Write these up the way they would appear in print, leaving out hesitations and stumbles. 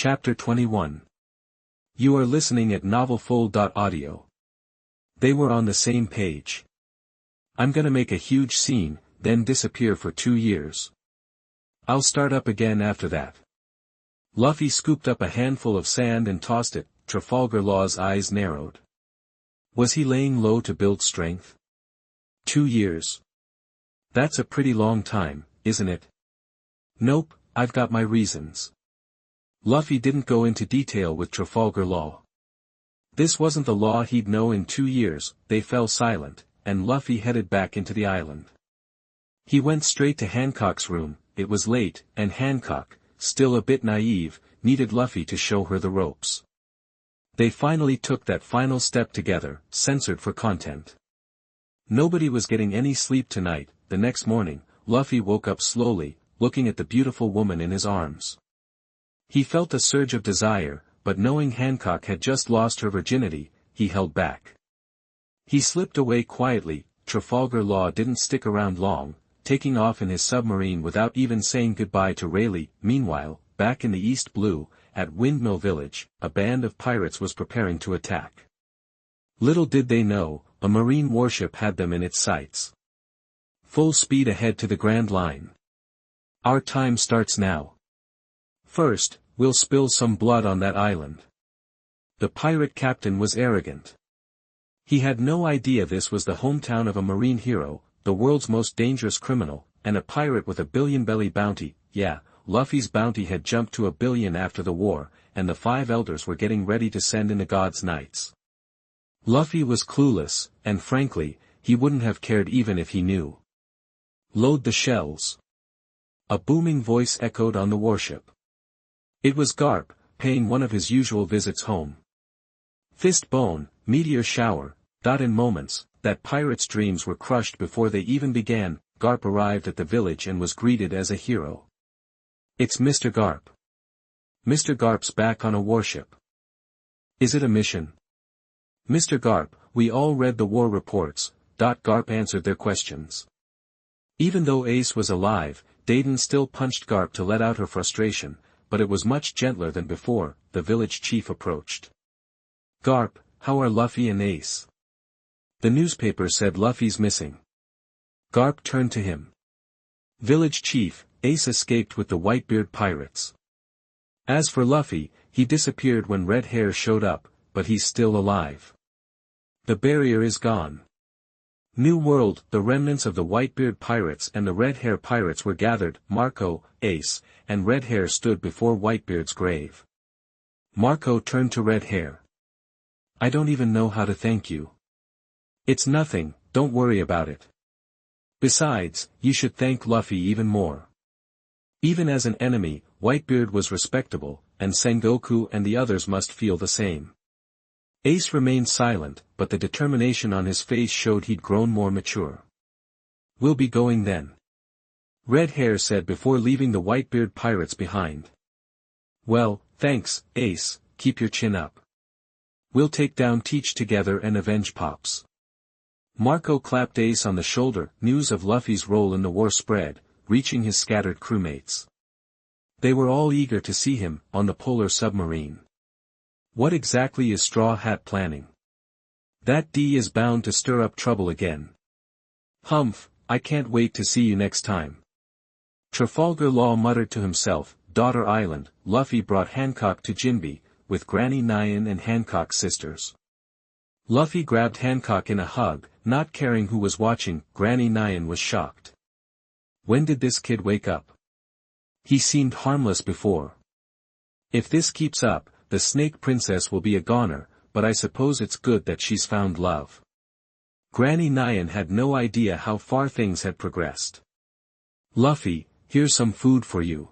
Chapter 21. You are listening at novelfull.audio. They were on the same page. I'm gonna make a huge scene, then disappear for 2 years. I'll start up again after that. Luffy scooped up a handful of sand and tossed it. Trafalgar Law's eyes narrowed. Was he laying low to build strength? 2 years. That's a pretty long time, isn't it? Nope, I've got my reasons. Luffy didn't go into detail with Trafalgar Law. This wasn't the Law he'd know in 2 years. They fell silent, and Luffy headed back into the island. He went straight to Hancock's room. It was late, and Hancock, still a bit naive, needed Luffy to show her the ropes. They finally took that final step together, censored for content. Nobody was getting any sleep tonight. The next morning, Luffy woke up slowly, looking at the beautiful woman in his arms. He felt a surge of desire, but knowing Hancock had just lost her virginity, he held back. He slipped away quietly. Trafalgar Law didn't stick around long, taking off in his submarine without even saying goodbye to Rayleigh. Meanwhile, back in the East Blue, at Windmill Village, a band of pirates was preparing to attack. Little did they know, a marine warship had them in its sights. Full speed ahead to the Grand Line. Our time starts now. First, we'll spill some blood on that island. The pirate captain was arrogant. He had no idea this was the hometown of a marine hero, the world's most dangerous criminal, and a pirate with a billion-belly bounty. Yeah, Luffy's bounty had jumped to $1 billion after the war, and the 5 elders were getting ready to send in the God's Knights. Luffy was clueless, and frankly, he wouldn't have cared even if he knew. Load the shells. A booming voice echoed on the warship. It was Garp, paying one of his usual visits home. Fist bone, meteor shower. In moments, that pirate's dreams were crushed before they even began. Garp arrived at the village and was greeted as a hero. It's Mr. Garp. Mr. Garp's back on a warship. Is it a mission? Mr. Garp, we all read the war reports. Garp answered their questions. Even though Ace was alive, Dayton still punched Garp to let out her frustration, but it was much gentler than before. The village chief approached. Garp, how are Luffy and Ace? The newspaper said Luffy's missing. Garp turned to him. Village chief, Ace escaped with the Whitebeard pirates. As for Luffy, he disappeared when Red Hair showed up, but he's still alive. The barrier is gone. New World, the remnants of the Whitebeard pirates and the Red Hair pirates were gathered. Marco, Ace, and Red Hair stood before Whitebeard's grave. Marco turned to Red Hair. I don't even know how to thank you. It's nothing, don't worry about it. Besides, you should thank Luffy even more. Even as an enemy, Whitebeard was respectable, and Sengoku and the others must feel the same. Ace remained silent, but the determination on his face showed he'd grown more mature. We'll be going then. Red Hair said before leaving the Whitebeard pirates behind. Well, thanks, Ace, keep your chin up. We'll take down Teach together and avenge Pops. Marco clapped Ace on the shoulder. News of Luffy's role in the war spread, reaching his scattered crewmates. They were all eager to see him, on the polar submarine. What exactly is Straw Hat planning? That D is bound to stir up trouble again. Humph, I can't wait to see you next time. Trafalgar Law muttered to himself. Daughter Island, Luffy brought Hancock to Jinbe, with Granny Nyan and Hancock's sisters. Luffy grabbed Hancock in a hug, not caring who was watching. Granny Nyan was shocked. When did this kid wake up? He seemed harmless before. If this keeps up, the Snake Princess will be a goner, but I suppose it's good that she's found love. Granny Nyan had no idea how far things had progressed. Luffy, here's some food for you.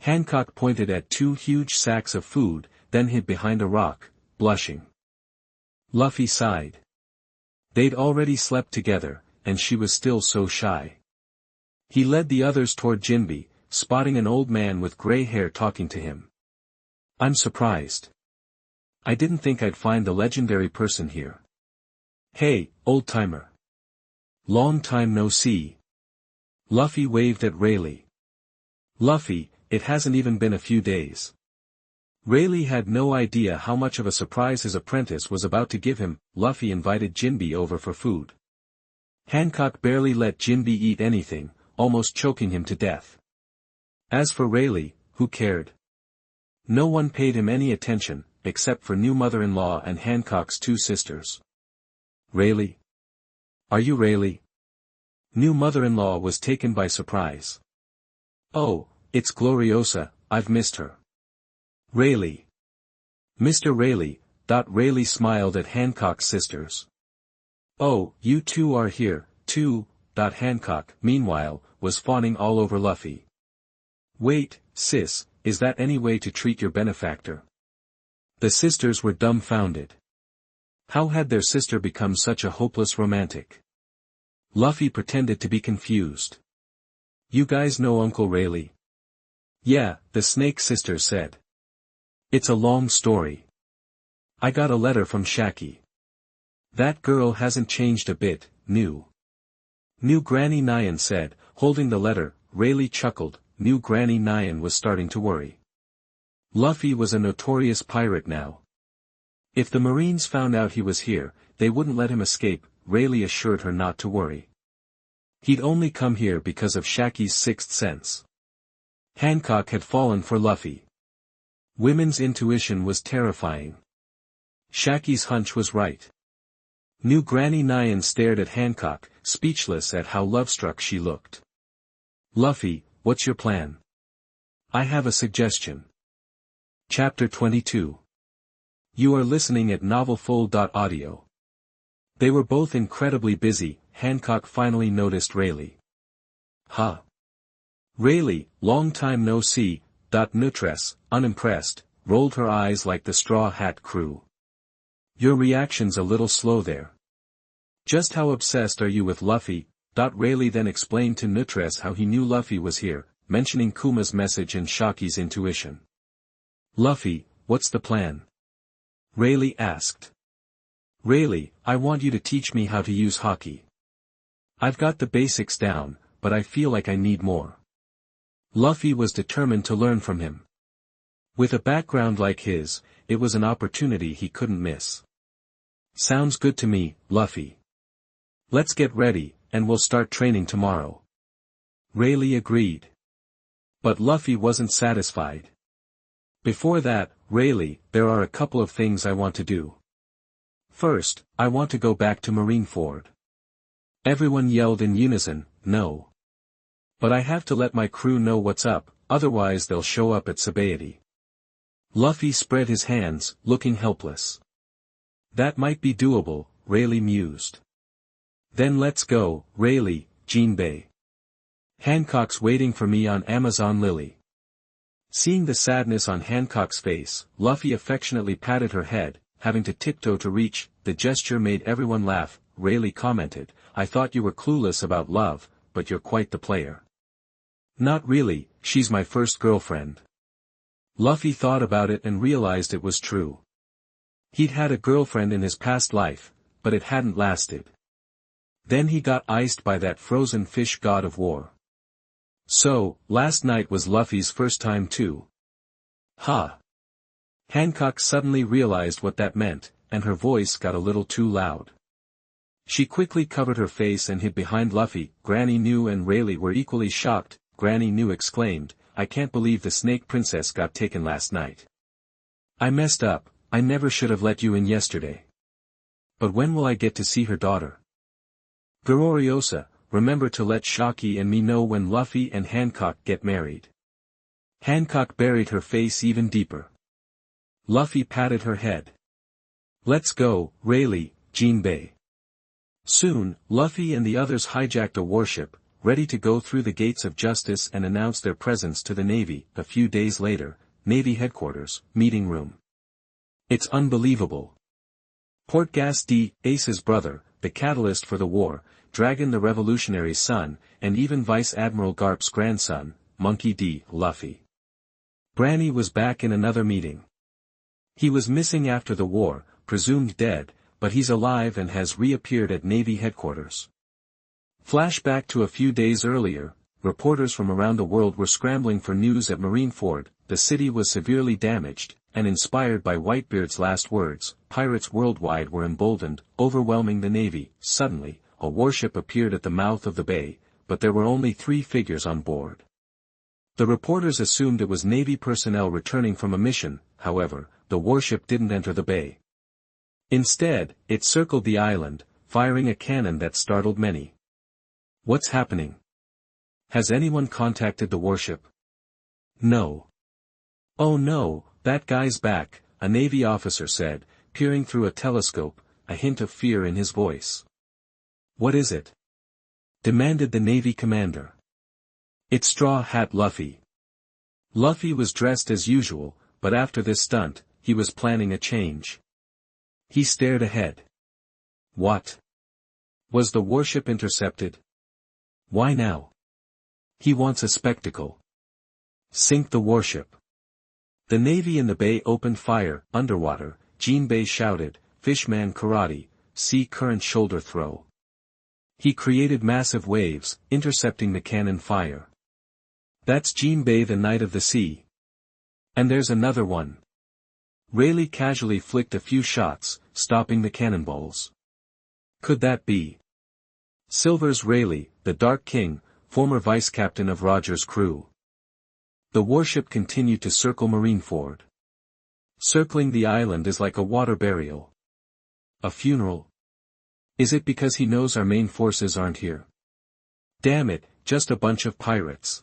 Hancock pointed at 2 huge sacks of food, then hid behind a rock, blushing. Luffy sighed. They'd already slept together, and she was still so shy. He led the others toward Jinbe, spotting an old man with gray hair talking to him. I'm surprised. I didn't think I'd find the legendary person here. Hey, old-timer. Long time no see. Luffy waved at Rayleigh. Luffy, it hasn't even been a few days. Rayleigh had no idea how much of a surprise his apprentice was about to give him. Luffy invited Jinbe over for food. Hancock barely let Jinbe eat anything, almost choking him to death. As for Rayleigh, who cared? No one paid him any attention, except for new mother-in-law and Hancock's two sisters. Rayleigh? Are you Rayleigh? New mother-in-law was taken by surprise. Oh, it's Gloriosa, I've missed her. Rayleigh. Mr. Rayleigh. Rayleigh smiled at Hancock's sisters. Oh, you two are here, too. Hancock, meanwhile, was fawning all over Luffy. Wait, sis, is that any way to treat your benefactor? The sisters were dumbfounded. How had their sister become such a hopeless romantic? Luffy pretended to be confused. You guys know Uncle Rayleigh? Yeah, the Snake Sisters said. It's a long story. I got a letter from Shaki. That girl hasn't changed a bit, New Granny Nyan said, holding the letter. Rayleigh chuckled. New Granny Nyan was starting to worry. Luffy was a notorious pirate now. If the Marines found out he was here, they wouldn't let him escape. Rayleigh assured her not to worry. He'd only come here because of Shaki's sixth sense. Hancock had fallen for Luffy. Women's intuition was terrifying. Shaki's hunch was right. New Granny Nyan stared at Hancock, speechless at how love-struck she looked. Luffy, what's your plan? I have a suggestion. Chapter 22. You are listening at novelfull.audio. They were both incredibly busy. Hancock finally noticed Rayleigh. Huh? Rayleigh, long time no see. Nutress, unimpressed, rolled her eyes like the Straw Hat crew. Your reaction's a little slow there. Just how obsessed are you with Luffy? Rayleigh then explained to Nutress how he knew Luffy was here, mentioning Kuma's message and Shaki's intuition. Luffy, what's the plan? Rayleigh asked. Rayleigh, I want you to teach me how to use Haki. I've got the basics down, but I feel like I need more. Luffy was determined to learn from him. With a background like his, it was an opportunity he couldn't miss. Sounds good to me, Luffy. Let's get ready, and we'll start training tomorrow. Rayleigh agreed. But Luffy wasn't satisfied. Before that, Rayleigh, there are a couple of things I want to do. First, I want to go back to Marineford. Everyone yelled in unison, no. But I have to let my crew know what's up, otherwise they'll show up at Sabaody. Luffy spread his hands, looking helpless. That might be doable, Rayleigh mused. Then let's go, Rayleigh, Jinbe. Hancock's waiting for me on Amazon Lily. Seeing the sadness on Hancock's face, Luffy affectionately patted her head, having to tiptoe to reach. The gesture made everyone laugh. Rayleigh commented, I thought you were clueless about love, but you're quite the player. Not really, she's my first girlfriend. Luffy thought about it and realized it was true. He'd had a girlfriend in his past life, but it hadn't lasted. Then he got iced by that frozen fish god of war. So, last night was Luffy's first time too. Ha! Hancock suddenly realized what that meant, and her voice got a little too loud. She quickly covered her face and hid behind Luffy. Granny New and Rayleigh were equally shocked. Granny New exclaimed, I can't believe the Snake Princess got taken last night. I messed up, I never should have let you in yesterday. But when will I get to see her daughter? Gloriosa, remember to let Shaki and me know when Luffy and Hancock get married. Hancock buried her face even deeper. Luffy patted her head. Let's go, Rayleigh, Jinbe. Soon, Luffy and the others hijacked a warship, ready to go through the gates of justice and announce their presence to the Navy. A few days later, Navy headquarters, meeting room. It's unbelievable. Portgas D, Ace's brother, the catalyst for the war, Dragon the Revolutionary's son, and even Vice Admiral Garp's grandson, Monkey D, Luffy. Granny was back in another meeting. He was missing after the war, presumed dead, but he's alive and has reappeared at Navy headquarters. Flashback to a few days earlier, reporters from around the world were scrambling for news at Marineford. The city was severely damaged, and inspired by Whitebeard's last words, pirates worldwide were emboldened, overwhelming the navy. Suddenly, a warship appeared at the mouth of the bay, but there were only 3 figures on board. The reporters assumed it was Navy personnel returning from a mission. However, the warship didn't enter the bay. Instead, it circled the island, firing a cannon that startled many. What's happening? Has anyone contacted the warship? No. Oh no, that guy's back, a Navy officer said, peering through a telescope, a hint of fear in his voice. What is it? Demanded the Navy commander. It's Straw Hat Luffy. Luffy was dressed as usual, but after this stunt, he was planning a change. He stared ahead. What? Was the warship intercepted? Why now? He wants a spectacle. Sink the warship. The Navy in the bay opened fire. Underwater, Jinbei shouted, "Fishman karate, sea current shoulder throw." He created massive waves, intercepting the cannon fire. That's Jinbei, the Knight of the Sea. And there's another one. Rayleigh casually flicked a few shots, stopping the cannonballs. Could that be Silver's Rayleigh, the Dark King, former vice-captain of Roger's crew? The warship continued to circle Marineford. Circling the island is like a water burial. A funeral? Is it because he knows our main forces aren't here? Damn it, just a bunch of pirates.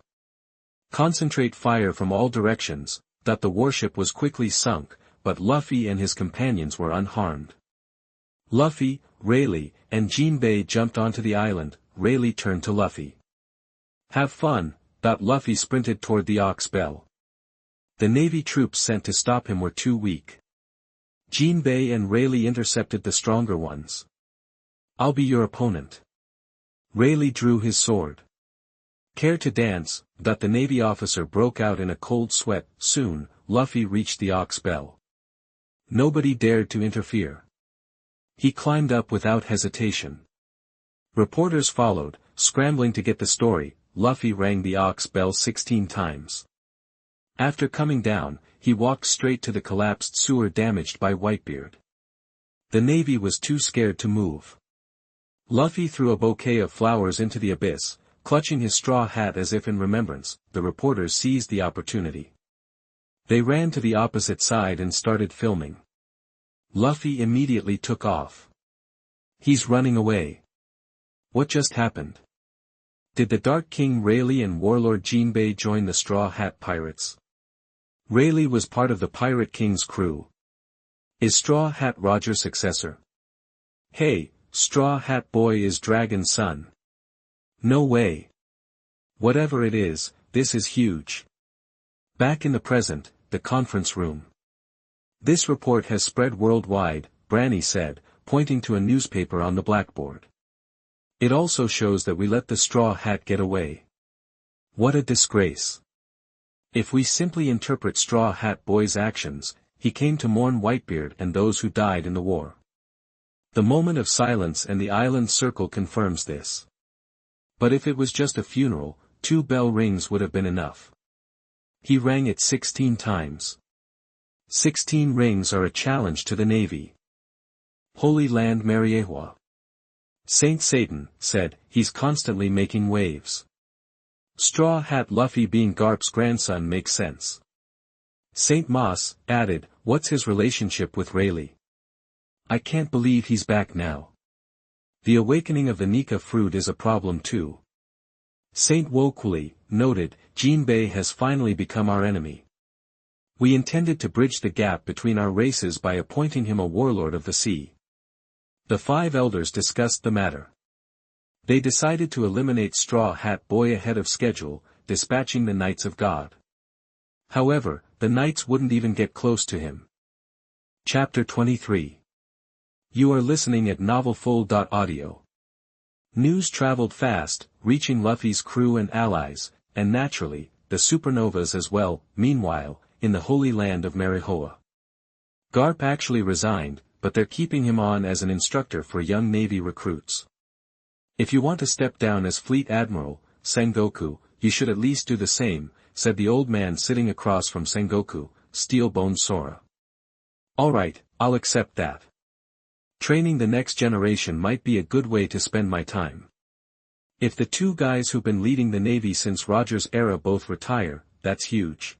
Concentrate fire from all directions. That the warship was quickly sunk, but Luffy and his companions were unharmed. Luffy, Rayleigh, and Jinbei jumped onto the island. Rayleigh turned to Luffy. Have fun. Luffy sprinted toward the Ox Bell. The Navy troops sent to stop him were too weak. Jinbei and Rayleigh intercepted the stronger ones. I'll be your opponent. Rayleigh drew his sword. Care to dance? The Navy officer broke out in a cold sweat. Soon, Luffy reached the Ox Bell. Nobody dared to interfere. He climbed up without hesitation. Reporters followed, scrambling to get the story. Luffy rang the Ox Bell 16 times. After coming down, he walked straight to the collapsed sewer damaged by Whitebeard. The Navy was too scared to move. Luffy threw a bouquet of flowers into the abyss, clutching his straw hat as if in remembrance. The reporters seized the opportunity. They ran to the opposite side and started filming. Luffy immediately took off. He's running away. What just happened? Did the Dark King Rayleigh and Warlord Jinbei join the Straw Hat Pirates? Rayleigh was part of the Pirate King's crew. Is Straw Hat Roger's successor? Hey, Straw Hat Boy is Dragon's son. No way. Whatever it is, this is huge. Back in the present, the conference room. This report has spread worldwide, Branny said, pointing to a newspaper on the blackboard. It also shows that we let the Straw Hat get away. What a disgrace. If we simply interpret Straw Hat Boy's actions, he came to mourn Whitebeard and those who died in the war. The moment of silence and the island circle confirms this. But if it was just a funeral, 2 bell rings would have been enough. He rang it 16 times. 16 rings are a challenge to the Navy. Holy Land Mariehua. Saint Satan said, he's constantly making waves. Straw Hat Luffy being Garp's grandson makes sense. Saint Moss added, what's his relationship with Rayleigh? I can't believe he's back now. The awakening of the Nika fruit is a problem too. Saint Wokwuli noted, Jinbei has finally become our enemy. We intended to bridge the gap between our races by appointing him a warlord of the sea. The 5 elders discussed the matter. They decided to eliminate Straw Hat Boy ahead of schedule, dispatching the Knights of God. However, the Knights wouldn't even get close to him. Chapter 23. You are listening at novelfull.audio. News traveled fast, reaching Luffy's crew and allies, and naturally, the supernovas as well. Meanwhile, in the Holy Land of Mariehua. Garp actually resigned, but they're keeping him on as an instructor for young Navy recruits. If you want to step down as Fleet Admiral, Sengoku, you should at least do the same, said the old man sitting across from Sengoku. steel-boned Sora. Alright, I'll accept that. Training the next generation might be a good way to spend my time. If the two guys who've been leading the Navy since Roger's era both retire, that's huge.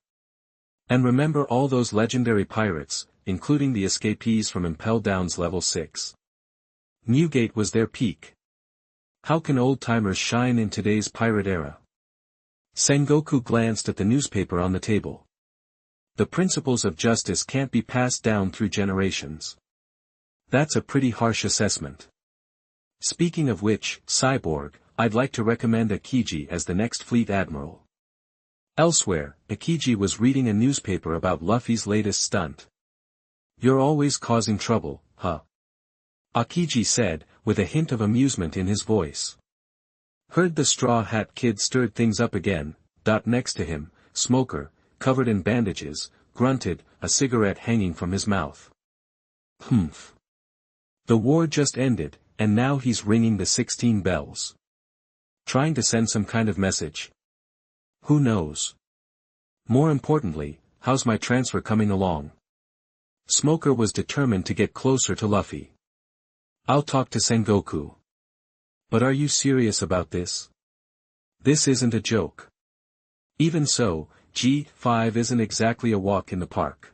And remember all those legendary pirates, including the escapees from Impel Down's level 6. Newgate was their peak. How can old-timers shine in today's pirate era? Sengoku glanced at the newspaper on the table. The principles of justice can't be passed down through generations. That's a pretty harsh assessment. Speaking of which, Cyborg, I'd like to recommend Akiji as the next fleet admiral. Elsewhere, Akiji was reading a newspaper about Luffy's latest stunt. You're always causing trouble, huh? Akiji said, with a hint of amusement in his voice. Heard the Straw Hat Kid stirred things up again. Next to him, Smoker, covered in bandages, grunted, a cigarette hanging from his mouth. Humph. The war just ended, and now he's ringing the 16 bells. Trying to send some kind of message. Who knows? More importantly, how's my transfer coming along? Smoker was determined to get closer to Luffy. I'll talk to Sengoku. But are you serious about this? This isn't a joke. Even so, G5 isn't exactly a walk in the park.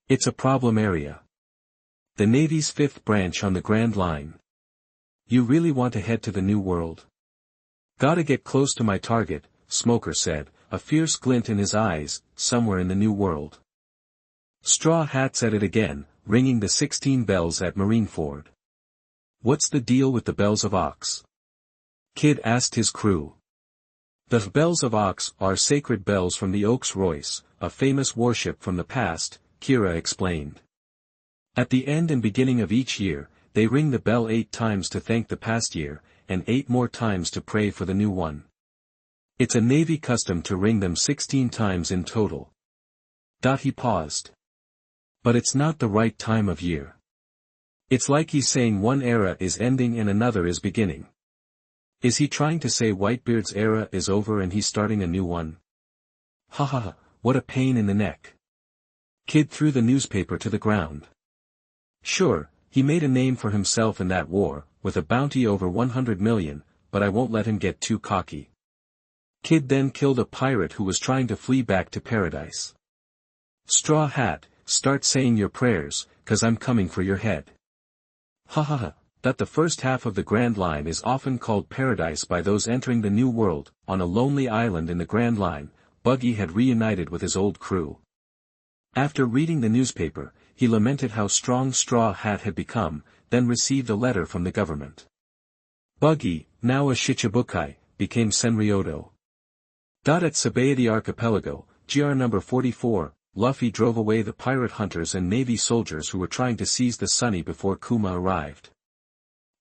It's a problem area. The Navy's 5th branch on the Grand Line. You really want to head to the New World? Gotta get close to my target, Smoker said, a fierce glint in his eyes, somewhere in the New World. Straw Hat said it again, ringing the 16 bells at Marineford. What's the deal with the Bells of Ox? Kid asked his crew. The Bells of Ox are sacred bells from the Oaks Royce, a famous warship from the past, Kira explained. At the end and beginning of each year, they ring the bell 8 times to thank the past year, and 8 more times to pray for the new one. It's a Navy custom to ring them 16 times in total. He paused. But it's not the right time of year. It's like he's saying one era is ending and another is beginning. Is he trying to say Whitebeard's era is over and he's starting a new one? Ha ha ha, what a pain in the neck. Kid threw the newspaper to the ground. Sure, he made a name for himself in that war, with a bounty over 100 million, but I won't let him get too cocky. Kid then killed a pirate who was trying to flee back to paradise. Straw Hat, start saying your prayers, 'cause I'm coming for your head. Ha ha ha, that the first half of the Grand Line is often called paradise by those entering the New World. On a lonely island in the Grand Line, Buggy had reunited with his old crew. After reading the newspaper, he lamented how strong Straw Hat had become, then received a letter from the government. Buggy, now a Shichibukai, became Senryodo. At Sabayati Archipelago, GR number 44, Luffy drove away the pirate hunters and Navy soldiers who were trying to seize the Sunny before Kuma arrived.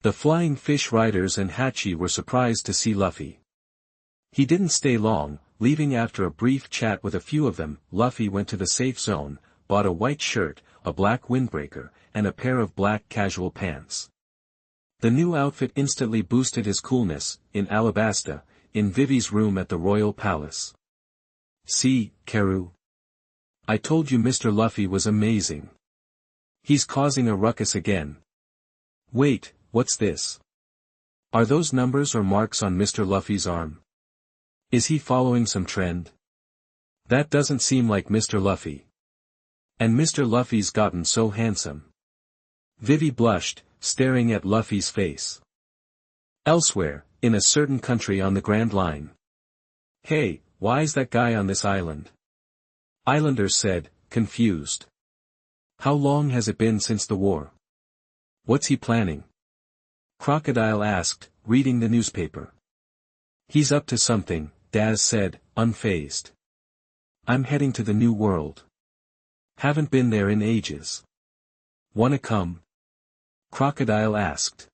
The Flying Fish Riders and Hachi were surprised to see Luffy. He didn't stay long, leaving after a brief chat with a few of them. Luffy went to the safe zone, bought a white shirt, a black windbreaker, and a pair of black casual pants. The new outfit instantly boosted his coolness. In Alabasta, in Vivi's room at the Royal Palace. See, Karu. I told you Mr. Luffy was amazing. He's causing a ruckus again. Wait, what's this? Are those numbers or marks on Mr. Luffy's arm? Is he following some trend? That doesn't seem like Mr. Luffy. And Mr. Luffy's gotten so handsome. Vivi blushed, staring at Luffy's face. Elsewhere, in a certain country on the Grand Line. Hey, why's that guy on this island? Islanders said, confused. How long has it been since the war? What's he planning? Crocodile asked, reading the newspaper. He's up to something, Daz said, unfazed. I'm heading to the New World. Haven't been there in ages. Wanna come? Crocodile asked.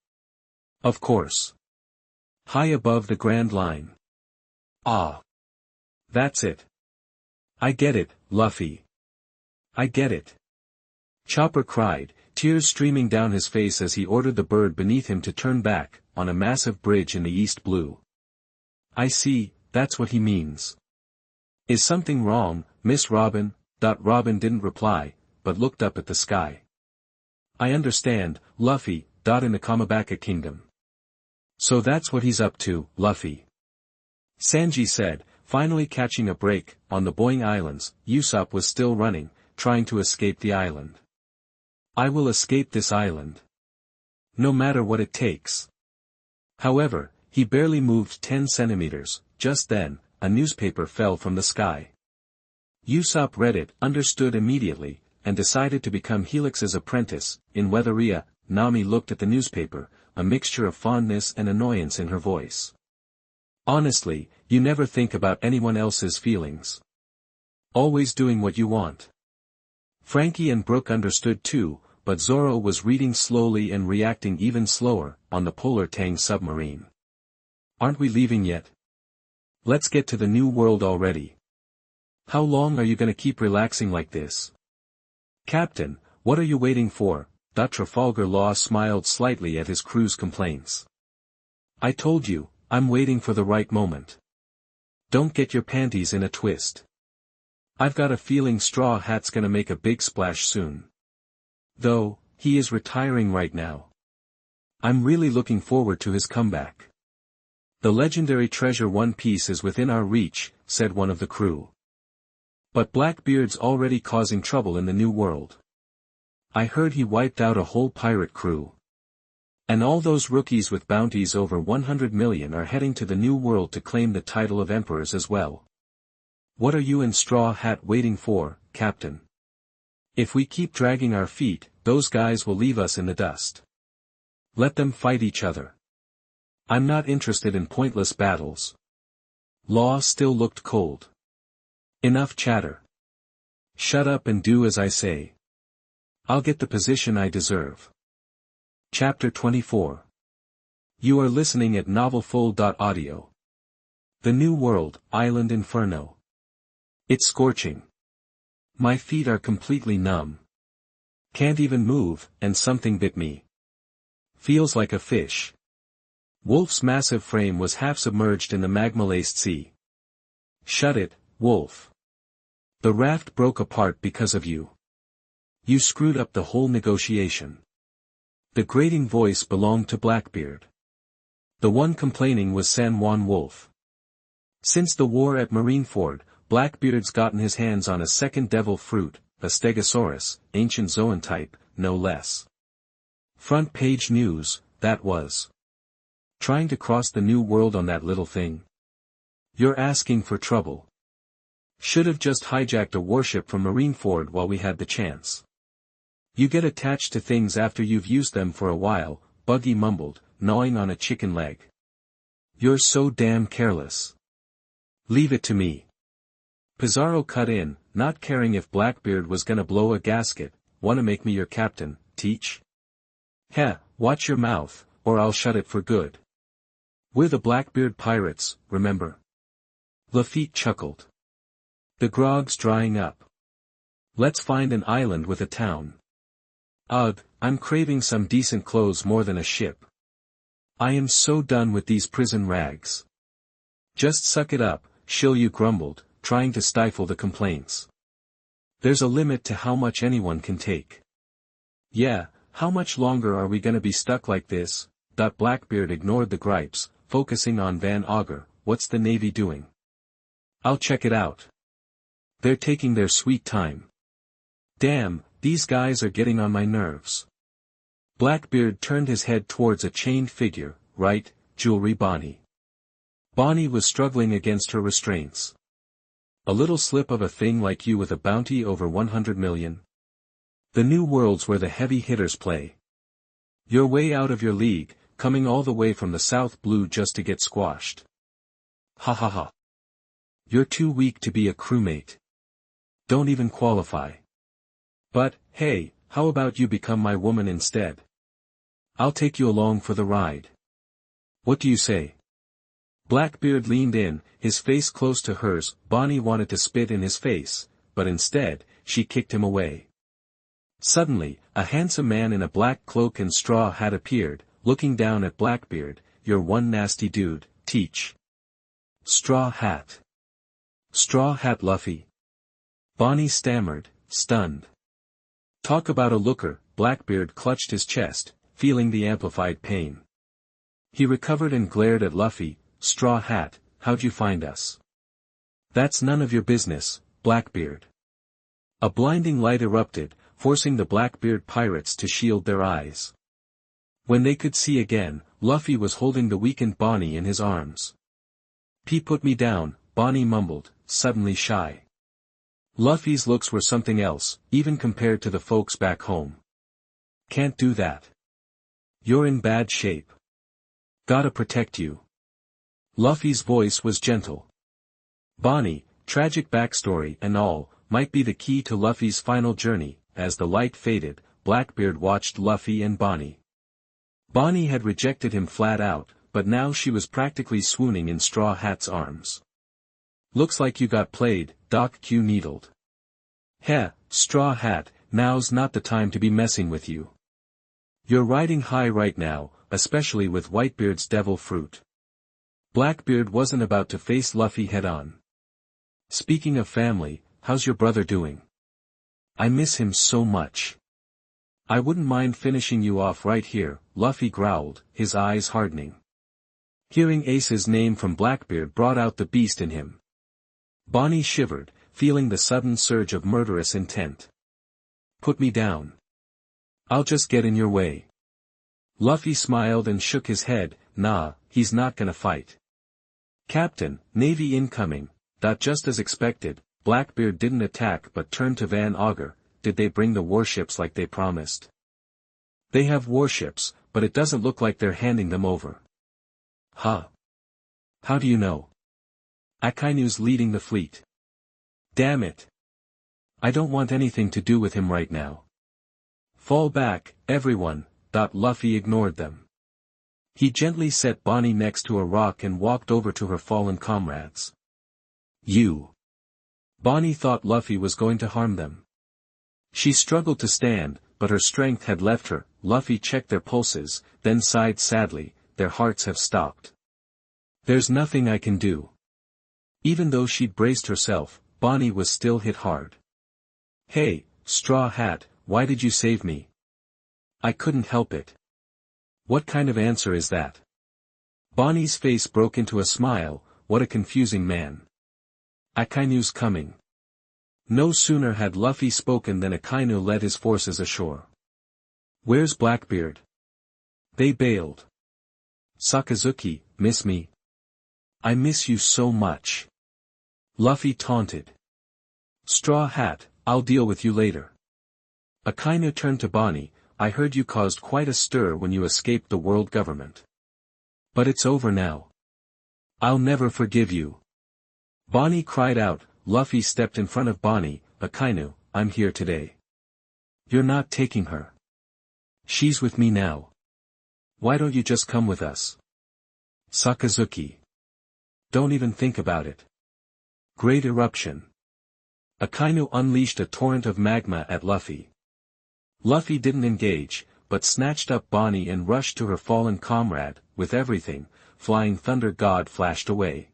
Of course. High above the Grand Line. Ah. That's it. I get it, Luffy. I get it. Chopper cried, tears streaming down his face as he ordered the bird beneath him to turn back, on a massive bridge in the East Blue. I see, that's what he means. Is something wrong, Miss Robin? Robin didn't reply, but looked up at the sky. I understand, Luffy, in the Kamabaka Kingdom. So that's what he's up to, Luffy. Sanji said, finally catching a break. On the Boing Islands, Usopp was still running, trying to escape the island. I will escape this island. No matter what it takes. However, he barely moved 10 centimeters. Just then, a newspaper fell from the sky. Usopp read it, understood immediately, and decided to become Helix's apprentice. In Weatheria, Nami looked at the newspaper, a mixture of fondness and annoyance in her voice. Honestly, you never think about anyone else's feelings. Always doing what you want. Frankie and Brook understood too, but Zoro was reading slowly and reacting even slower. On the Polar Tang submarine. Aren't we leaving yet? Let's get to the new world already. How long are you gonna keep relaxing like this? Captain, what are you waiting for? Trafalgar Law smiled slightly at his crew's complaints. I told you, I'm waiting for the right moment. Don't get your panties in a twist. I've got a feeling Straw Hat's gonna make a big splash soon. Though, he is retiring right now. I'm really looking forward to his comeback. The legendary treasure One Piece is within our reach, said one of the crew. But Blackbeard's already causing trouble in the new world. I heard he wiped out a whole pirate crew. And all those rookies with bounties over 100 million are heading to the new world to claim the title of emperors as well. What are you and Straw Hat waiting for, Captain? If we keep dragging our feet, those guys will leave us in the dust. Let them fight each other. I'm not interested in pointless battles. Law still looked cold. Enough chatter. Shut up and do as I say. I'll get the position I deserve. Chapter 24. You are listening at novelfull.audio. The New World, Island Inferno. It's scorching. My feet are completely numb. Can't even move, and something bit me. Feels like a fish. Wolf's massive frame was half submerged in the magma-laced sea. Shut it, Wolf. The raft broke apart because of you. You screwed up the whole negotiation. The grating voice belonged to Blackbeard. The one complaining was San Juan Wolf. Since the war at Marineford, Blackbeard's gotten his hands on a second devil fruit, a Stegosaurus, ancient Zoan-type, no less. Front page news, that was. Trying to cross the new world on that little thing. You're asking for trouble. Should've just hijacked a warship from Marineford while we had the chance. You get attached to things after you've used them for a while, Buggy mumbled, gnawing on a chicken leg. You're so damn careless. Leave it to me. Pizarro cut in, not caring if Blackbeard was gonna blow a gasket. Wanna make me your captain, Teach? Heh, watch your mouth, or I'll shut it for good. We're the Blackbeard pirates, remember? Lafitte chuckled. The grog's drying up. Let's find an island with a town. Ugh, I'm craving some decent clothes more than a ship. I am so done with these prison rags. Just suck it up, Shiryu grumbled, trying to stifle the complaints. There's a limit to how much anyone can take. Yeah, how much longer are we gonna be stuck like this? Blackbeard ignored the gripes, focusing on Van Augur. What's the Navy doing? I'll check it out. They're taking their sweet time. Damn, these guys are getting on my nerves. Blackbeard turned his head towards a chained figure, right, Jewelry Bonnie. Bonnie was struggling against her restraints. A little slip of a thing like you with a bounty over 100 million. The new world's where the heavy hitters play. You're way out of your league, coming all the way from the South Blue just to get squashed. Ha ha ha. You're too weak to be a crewmate. Don't even qualify. But, hey, how about you become my woman instead? I'll take you along for the ride. What do you say? Blackbeard leaned in, his face close to hers. Bonnie wanted to spit in his face, but instead, she kicked him away. Suddenly, a handsome man in a black cloak and straw hat appeared, looking down at Blackbeard. You're one nasty dude, Teach. Straw Hat. Straw Hat Luffy. Bonnie stammered, stunned. Talk about a looker. Blackbeard clutched his chest, feeling the amplified pain. He recovered and glared at Luffy. Straw Hat, how'd you find us? That's none of your business, Blackbeard. A blinding light erupted, forcing the Blackbeard pirates to shield their eyes. When they could see again, Luffy was holding the weakened Bonnie in his arms. "He put me down," Bonnie mumbled, suddenly shy. Luffy's looks were something else, even compared to the folks back home. "Can't do that. You're in bad shape. Gotta protect you." Luffy's voice was gentle. Bonnie, tragic backstory and all, might be the key to Luffy's final journey. As the light faded, Blackbeard watched Luffy and Bonnie. Bonnie had rejected him flat out, but now she was practically swooning in Straw Hat's arms. "Looks like you got played," Doc Q needled. "Heh, Straw Hat, now's not the time to be messing with you. You're riding high right now, especially with Whitebeard's devil fruit." Blackbeard wasn't about to face Luffy head-on. "Speaking of family, how's your brother doing? I miss him so much." "I wouldn't mind finishing you off right here," Luffy growled, his eyes hardening. Hearing Ace's name from Blackbeard brought out the beast in him. Bonnie shivered, feeling the sudden surge of murderous intent. "Put me down. I'll just get in your way." Luffy smiled and shook his head. "Nah, he's not gonna fight." "Captain, Navy incoming." Just as expected, Blackbeard didn't attack but turned to Van Augur. "Did they bring the warships like they promised?" "They have warships, but it doesn't look like they're handing them over." "Huh? How do you know?" "Akainu's leading the fleet." "Damn it. I don't want anything to do with him right now." "Fall back, everyone." Luffy ignored them. He gently set Bonnie next to a rock and walked over to her fallen comrades. "You." Bonnie thought Luffy was going to harm them. She struggled to stand, but her strength had left her. Luffy checked their pulses, then sighed sadly. "Their hearts have stopped. There's nothing I can do." Even though she'd braced herself, Bonnie was still hit hard. "Hey, Straw Hat, why did you save me?" "I couldn't help it." "What kind of answer is that?" Bonnie's face broke into a smile. What a confusing man. "Akainu's coming." No sooner had Luffy spoken than Akainu led his forces ashore. "Where's Blackbeard?" "They bailed." "Sakazuki, miss me?" "I miss you so much." Luffy taunted. "Straw Hat, I'll deal with you later." Akainu turned to Bonnie. "I heard you caused quite a stir when you escaped the world government. But it's over now. I'll never forgive you." Bonnie cried out. Luffy stepped in front of Bonnie. "Akainu, I'm here today." "You're not taking her. She's with me now. Why don't you just come with us?" "Sakazuki. Don't even think about it." Great eruption. Akainu unleashed a torrent of magma at Luffy. Luffy didn't engage, but snatched up Bonnie and rushed to her fallen comrade. With everything, Flying Thunder God flashed away.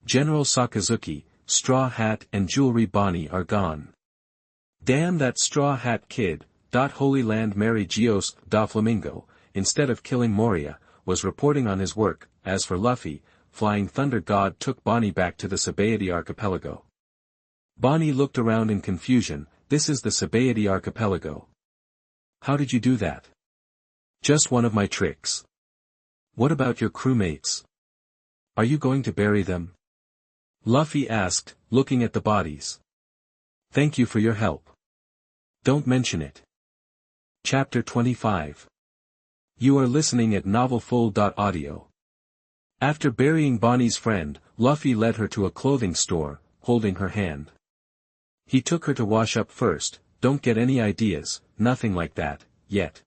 General Sakazuki, Straw Hat and Jewelry Bonnie are gone. Damn that Straw Hat kid. Holy Land Mary Geos, Doflamingo, instead of killing Moria, was reporting on his work. As for Luffy, Flying Thunder God took Bonnie back to the Sabaody archipelago. Bonnie looked around in confusion. "This is the Sabaody archipelago. How did you do that?" "Just one of my tricks." "What about your crewmates? Are you going to bury them?" Luffy asked, looking at the bodies. "Thank you for your help. Don't mention it." Chapter 25. You are listening at novelfull.audio. After burying Bonnie's friend, Luffy led her to a clothing store, holding her hand. He took her to wash up first. "Don't get any ideas, nothing like that, yet."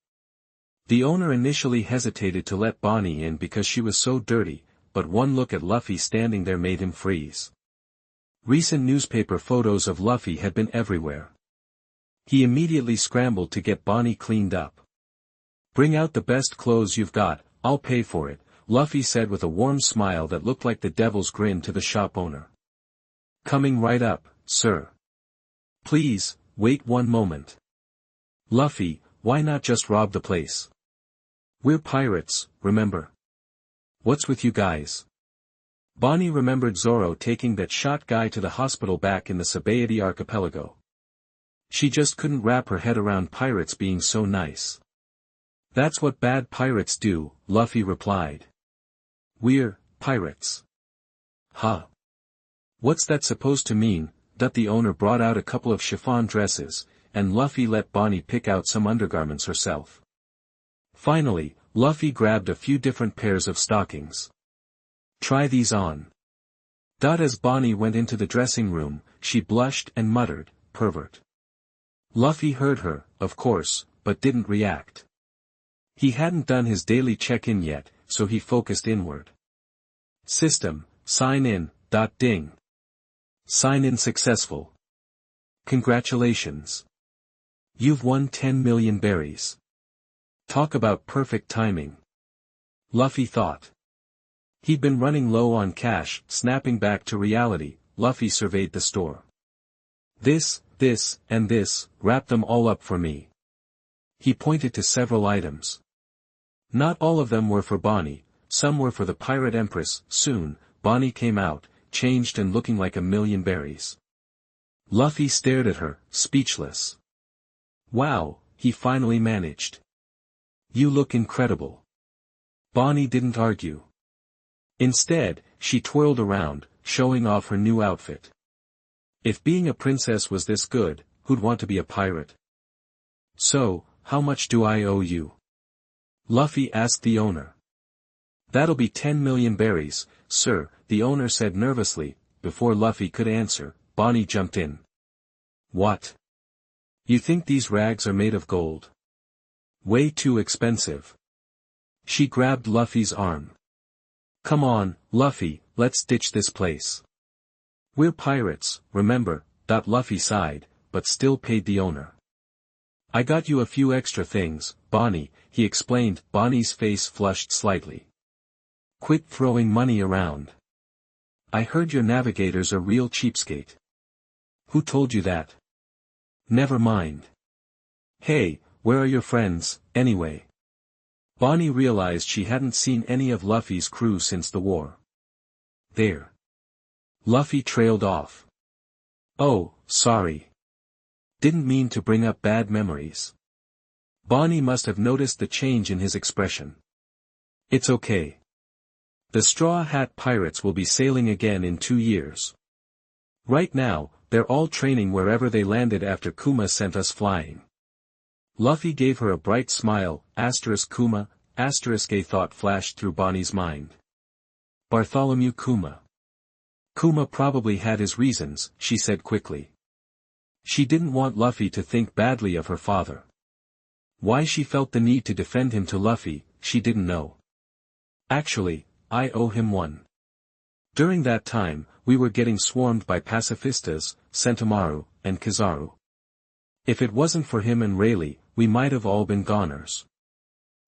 The owner initially hesitated to let Bonnie in because she was so dirty, but one look at Luffy standing there made him freeze. Recent newspaper photos of Luffy had been everywhere. He immediately scrambled to get Bonnie cleaned up. "Bring out the best clothes you've got, I'll pay for it," Luffy said with a warm smile that looked like the devil's grin to the shop owner. "Coming right up, sir." Please, wait one moment. Luffy, why not just rob the place? We're pirates, remember? What's with you guys? Bonnie remembered Zoro taking that shot guy to the hospital back in the Sabaody archipelago. She just couldn't wrap her head around pirates being so nice. That's what bad pirates do, Luffy replied. We're pirates. Huh? What's that supposed to mean? The owner brought out a couple of chiffon dresses, and Luffy let Bonnie pick out some undergarments herself. Finally, Luffy grabbed a few different pairs of stockings. Try these on. As Bonnie went into the dressing room, she blushed and muttered, pervert. Luffy heard her, of course, but didn't react. He hadn't done his daily check-in yet, so he focused inward. System, sign in, ding. Sign in successful. Congratulations. You've won 10 million berries. Talk about perfect timing. Luffy thought. He'd been running low on cash, snapping back to reality. Luffy surveyed the store. This, and this, wrap them all up for me. He pointed to several items. Not all of them were for Bonnie, some were for the Pirate Empress. Soon, Bonnie came out, changed and looking like a million berries. Luffy stared at her, speechless. Wow, he finally managed. You look incredible. Bonnie didn't argue. Instead, she twirled around, showing off her new outfit. If being a princess was this good, who'd want to be a pirate? So, how much do I owe you? Luffy asked the owner. That'll be 10 million berries, sir, the owner said nervously. Before Luffy could answer, Bonnie jumped in. What? You think these rags are made of gold? Way too expensive. She grabbed Luffy's arm. Come on, Luffy, let's ditch this place. We're pirates, remember, Luffy sighed, but still paid the owner. I got you a few extra things, Bonnie, he explained. Bonnie's face flushed slightly. Quit throwing money around. I heard your navigator's a real cheapskate. Who told you that? Never mind. Hey, where are your friends, anyway? Bonnie realized she hadn't seen any of Luffy's crew since the war. There. Luffy trailed off. Oh, sorry. Didn't mean to bring up bad memories. Bonnie must have noticed the change in his expression. It's okay. The Straw Hat Pirates will be sailing again in 2 years. Right now, they're all training wherever they landed after Kuma sent us flying. Luffy gave her a bright smile. Kuma, a thought flashed through Bonnie's mind. Bartholomew Kuma. Kuma probably had his reasons, she said quickly. She didn't want Luffy to think badly of her father. Why she felt the need to defend him to Luffy, she didn't know. Actually, I owe him one. During that time, we were getting swarmed by pacifistas, Sentomaru, and Kizaru. If it wasn't for him and Rayleigh, we might have all been goners.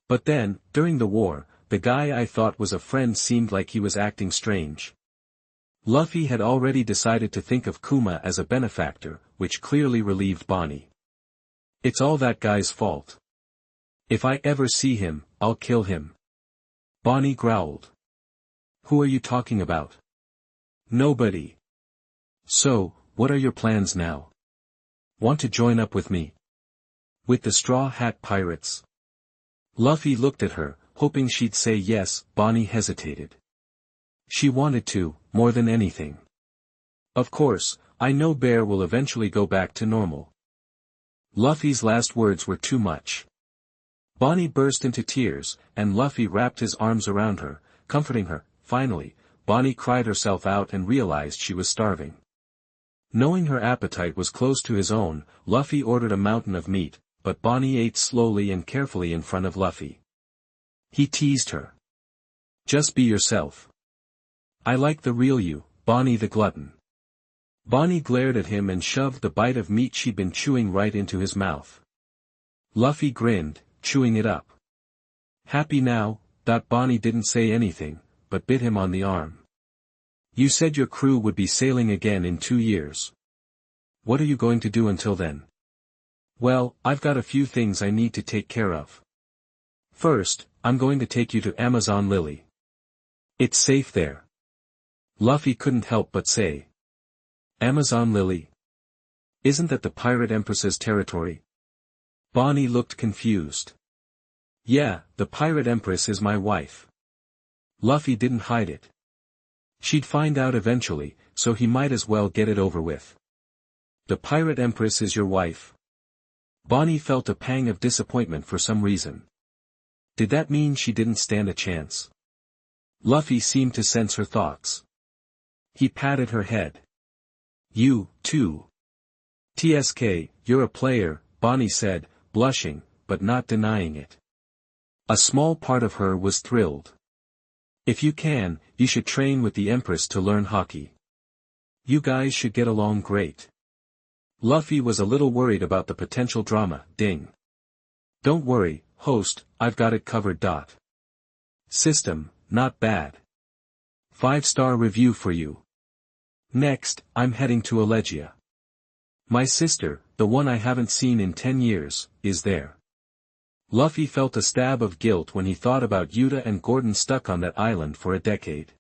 But then, during the war, the guy I thought was a friend seemed like he was acting strange. Luffy had already decided to think of Kuma as a benefactor, which clearly relieved Bonnie. It's all that guy's fault. If I ever see him, I'll kill him. Bonnie growled. Who are you talking about? Nobody. So, what are your plans now? Want to join up with me? With the Straw Hat Pirates? Luffy looked at her, hoping she'd say yes. Bonnie hesitated. She wanted to, more than anything. Of course, I know Bear will eventually go back to normal. Luffy's last words were too much. Bonnie burst into tears, and Luffy wrapped his arms around her, comforting her. Finally, Bonnie cried herself out and realized she was starving. Knowing her appetite was close to his own, Luffy ordered a mountain of meat, but Bonnie ate slowly and carefully in front of Luffy. He teased her. Just be yourself. I like the real you, Bonnie the glutton. Bonnie glared at him and shoved the bite of meat she'd been chewing right into his mouth. Luffy grinned, chewing it up. Happy now? Bonnie didn't say anything, but bit him on the arm. You said your crew would be sailing again in 2 years. What are you going to do until then? Well, I've got a few things I need to take care of. First, I'm going to take you to Amazon Lily. It's safe there. Luffy couldn't help but say. Amazon Lily? Isn't that the Pirate Empress's territory? Bonnie looked confused. Yeah, the Pirate Empress is my wife. Luffy didn't hide it. She'd find out eventually, so he might as well get it over with. The Pirate Empress is your wife? Bonnie felt a pang of disappointment for some reason. Did that mean she didn't stand a chance? Luffy seemed to sense her thoughts. He patted her head. You, too. TSK, you're a player, Bonnie said, blushing, but not denying it. A small part of her was thrilled. If you can, you should train with the Empress to learn hockey. You guys should get along great. Luffy was a little worried about the potential drama, ding. Don't worry, host, I've got it covered. System, not bad. 5-star review for you. Next, I'm heading to Elegia. My sister, the one I haven't seen in 10 years, is there. Luffy felt a stab of guilt when he thought about Yuta and Gordon stuck on that island for a decade.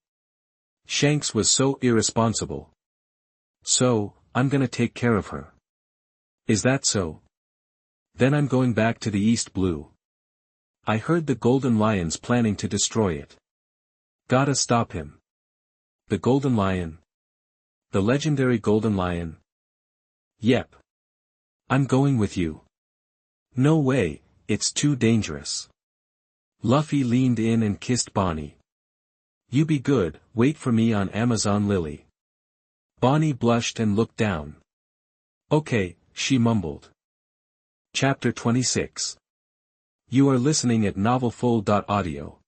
Shanks was so irresponsible. So, I'm gonna take care of her. Is that so? Then I'm going back to the East Blue. I heard the Golden Lion's planning to destroy it. Gotta stop him. The Golden Lion? The legendary Golden Lion? Yep. I'm going with you. No way, it's too dangerous. Luffy leaned in and kissed Bonnie. You be good, wait for me on Amazon Lily. Bonnie blushed and looked down. Okay, she mumbled. Chapter 26. You are listening at novelfull.audio.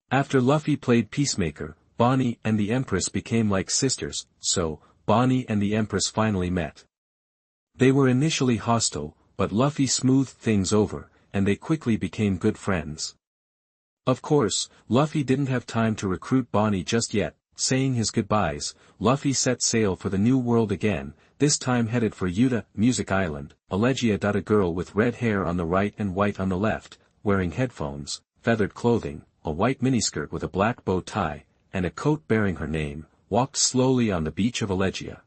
After Luffy played Peacemaker, Bonnie and the Empress became like sisters, so, Bonnie and the Empress finally met. They were initially hostile, but Luffy smoothed things over, and they quickly became good friends. Of course, Luffy didn't have time to recruit Bonnie just yet. Saying his goodbyes, Luffy set sail for the New World again, this time headed for Yuta, Music Island, Elegia. A girl with red hair on the right and white on the left, wearing headphones, feathered clothing, a white miniskirt with a black bow tie, and a coat bearing her name, walked slowly on the beach of Elegia.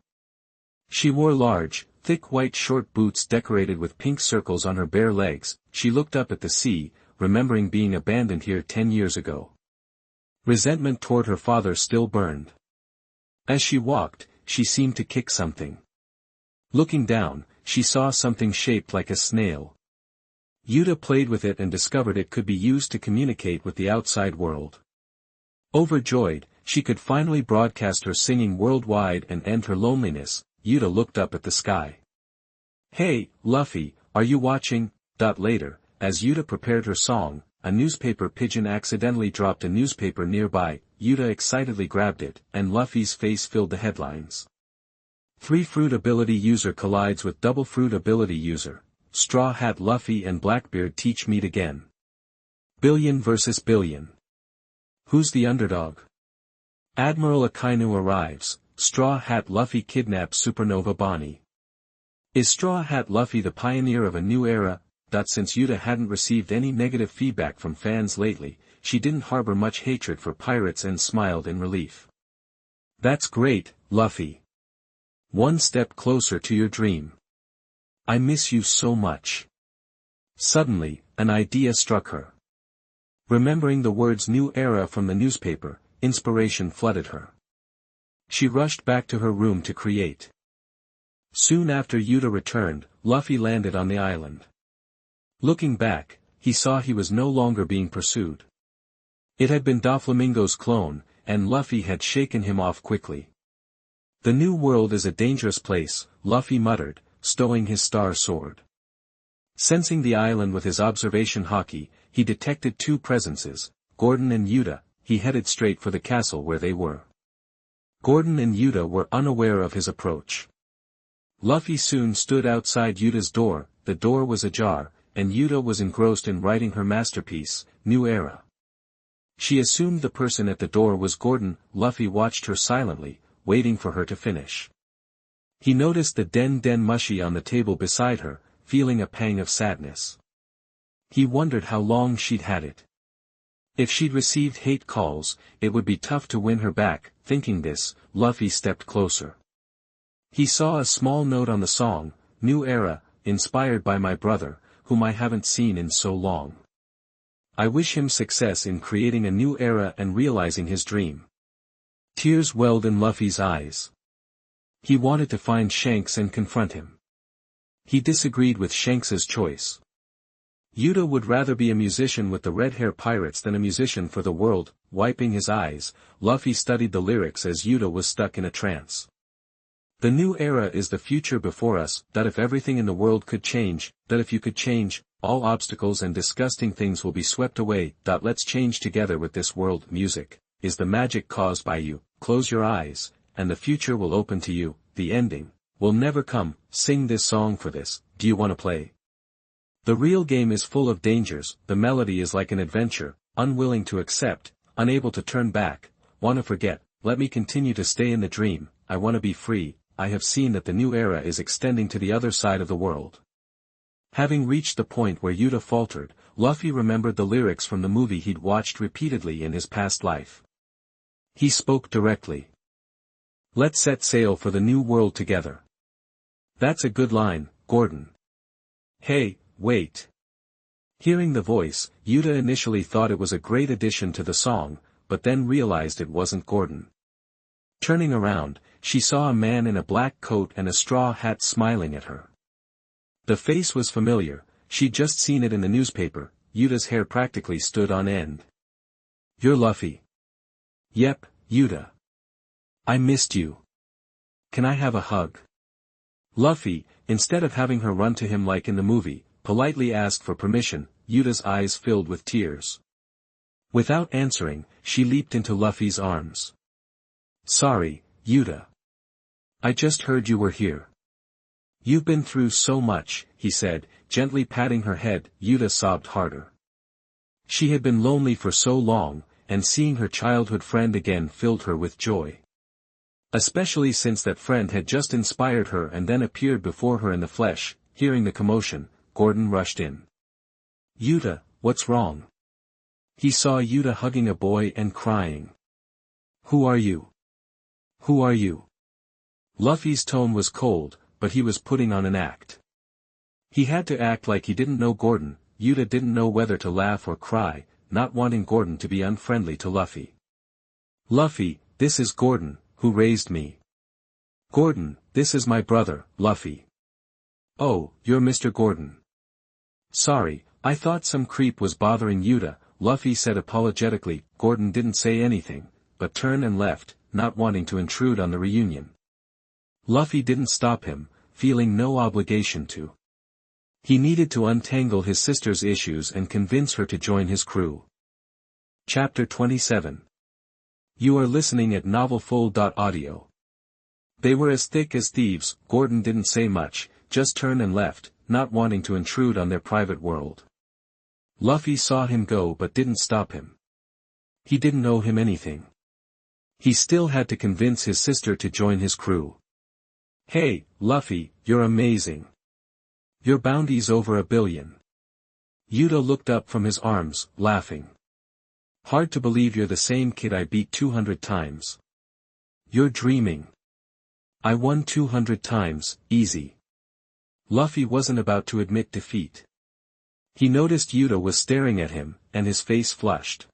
She wore large, thick white short boots decorated with pink circles on her bare legs. She looked up at the sea, remembering being abandoned here 10 years ago. Resentment toward her father still burned. As she walked, she seemed to kick something. Looking down, she saw something shaped like a snail. Yuta played with it and discovered it could be used to communicate with the outside world. Overjoyed, she could finally broadcast her singing worldwide and end her loneliness. Yuta looked up at the sky. Hey, Luffy, are you watching? Later, as Yuta prepared her song, a newspaper pigeon accidentally dropped a newspaper nearby. Yuta excitedly grabbed it, and Luffy's face filled the headlines. 3 fruit ability user collides with double fruit ability user. Straw Hat Luffy and Blackbeard teach meet again. Billion vs. Billion. Who's the underdog? Admiral Akainu arrives. Straw Hat Luffy kidnaps Supernova Bonnie. Is Straw Hat Luffy the pioneer of a new era? Since Yuta hadn't received any negative feedback from fans lately, she didn't harbor much hatred for pirates and smiled in relief. That's great, Luffy. One step closer to your dream. I miss you so much. Suddenly, an idea struck her. Remembering the words "new era" from the newspaper, inspiration flooded her. She rushed back to her room to create. Soon after Yuta returned, Luffy landed on the island. Looking back, he saw he was no longer being pursued. It had been Doflamingo's clone, and Luffy had shaken him off quickly. The New World is a dangerous place, Luffy muttered, stowing his star sword. Sensing the island with his observation haki, he detected 2 presences, Gordon and Yuta. He headed straight for the castle where they were. Gordon and Yuta were unaware of his approach. Luffy soon stood outside Yuta's door. The door was ajar, and Yuta was engrossed in writing her masterpiece, New Era. She assumed the person at the door was Gordon. Luffy watched her silently, waiting for her to finish. He noticed the den mushi on the table beside her, feeling a pang of sadness. He wondered how long she'd had it. If she'd received hate calls, it would be tough to win her back. Thinking this, Luffy stepped closer. He saw a small note on the song, "New Era, inspired by my brother, whom I haven't seen in so long. I wish him success in creating a new era and realizing his dream." Tears welled in Luffy's eyes. He wanted to find Shanks and confront him. He disagreed with Shanks's choice. Yuta would rather be a musician with the Red Hair Pirates than a musician for the world. Wiping his eyes, Luffy studied the lyrics as Yuta was stuck in a trance. The new era is the future before us, that if everything in the world could change, that if you could change, all obstacles and disgusting things will be swept away. Let's change together with this world. Music is the magic caused by you. Close your eyes, and the future will open to you. The ending will never come. Sing this song for this. Do you want to play? The real game is full of dangers. The melody is like an adventure, unwilling to accept, unable to turn back, want to forget. Let me continue to stay in the dream. I want to be free. I have seen that the new era is extending to the other side of the world. Having reached the point where Yuta faltered, Luffy remembered the lyrics from the movie he'd watched repeatedly in his past life. He spoke directly. "Let's set sail for the new world together." "That's a good line, Gordon." "Hey, wait." Hearing the voice, Yuta initially thought it was a great addition to the song, but then realized it wasn't Gordon. Turning around, she saw a man in a black coat and a straw hat smiling at her. The face was familiar, she'd just seen it in the newspaper. Yuta's hair practically stood on end. "You're Luffy." "Yep, Yuta. I missed you. Can I have a hug?" Luffy, instead of having her run to him like in the movie, politely asked for permission. Yuta's eyes filled with tears. Without answering, she leaped into Luffy's arms. "Sorry, Yuta. I just heard you were here." "You've been through so much," he said, gently patting her head. Yuta sobbed harder. She had been lonely for so long, and seeing her childhood friend again filled her with joy. Especially since that friend had just inspired her and then appeared before her in the flesh. Hearing the commotion, Gordon rushed in. "Yuta, what's wrong?" He saw Yuta hugging a boy and crying. "Who are you? Who are you?" Luffy's tone was cold, but he was putting on an act. He had to act like he didn't know Gordon. Yuta didn't know whether to laugh or cry, not wanting Gordon to be unfriendly to Luffy. "Luffy, this is Gordon, who raised me." "Gordon, this is my brother, Luffy." "Oh, you're Mr. Gordon." "Sorry, I thought some creep was bothering Yuta," Luffy said apologetically. Gordon didn't say anything, but turned and left, not wanting to intrude on the reunion. Luffy didn't stop him, feeling no obligation to. He needed to untangle his sister's issues and convince her to join his crew. Chapter 27. You are listening at novelfull.audio. They were as thick as thieves. Gordon didn't say much, just turned and left, not wanting to intrude on their private world. Luffy saw him go but didn't stop him. He didn't owe him anything. He still had to convince his sister to join his crew. "Hey, Luffy, you're amazing. Your bounty's over 1 billion. Yuta looked up from his arms, laughing. "Hard to believe you're the same kid I beat 200 times. You're dreaming. I won 200 times, easy." Luffy wasn't about to admit defeat. He noticed Yuta was staring at him, and his face flushed.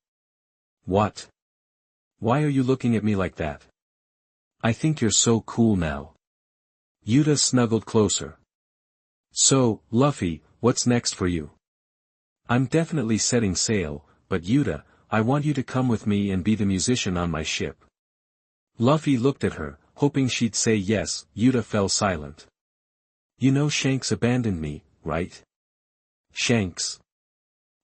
"What? Why are you looking at me like that? I think you're so cool now." Yuta snuggled closer. "So, Luffy, what's next for you?" "I'm definitely setting sail, but Yuta, I want you to come with me and be the musician on my ship." Luffy looked at her, hoping she'd say yes. Yuta fell silent. "You know Shanks abandoned me, right?" "Shanks?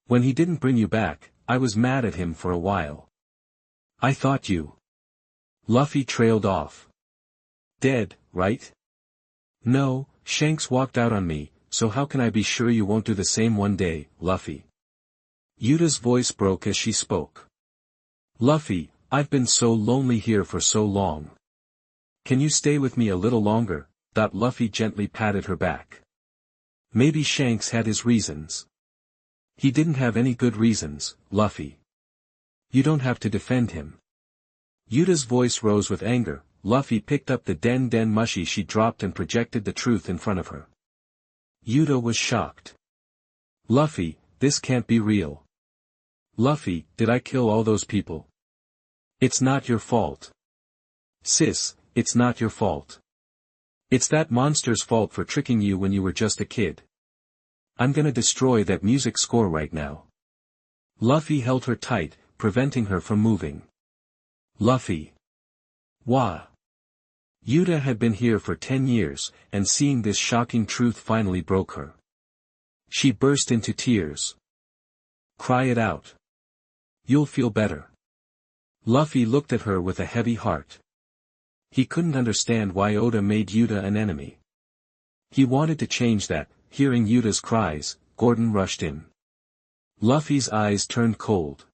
When he didn't bring you back, I was mad at him for a while. I thought you..." Luffy trailed off. "Dead, right?" "No, Shanks walked out on me, so how can I be sure you won't do the same one day, Luffy?" Yuta's voice broke as she spoke. "Luffy, I've been so lonely here for so long. Can you stay with me a little longer?" Luffy gently patted her back. Maybe Shanks had his reasons. He didn't have any good reasons, Luffy. You don't have to defend him. Yuta's voice rose with anger. Luffy picked up the den mushi she dropped and projected the truth in front of her. Yuta was shocked. Luffy, this can't be real. Luffy, did I kill all those people? It's not your fault. Sis, it's not your fault. It's that monster's fault for tricking you when you were just a kid. I'm gonna destroy that music score right now. Luffy held her tight, preventing her from moving. Luffy. Wah. Yuta had been here for 10 years, and seeing this shocking truth finally broke her. She burst into tears. Cry it out. You'll feel better. Luffy looked at her with a heavy heart. He couldn't understand why Oda made Yuta an enemy. He wanted to change that. Hearing Yuta's cries, Gordon rushed in. Luffy's eyes turned cold.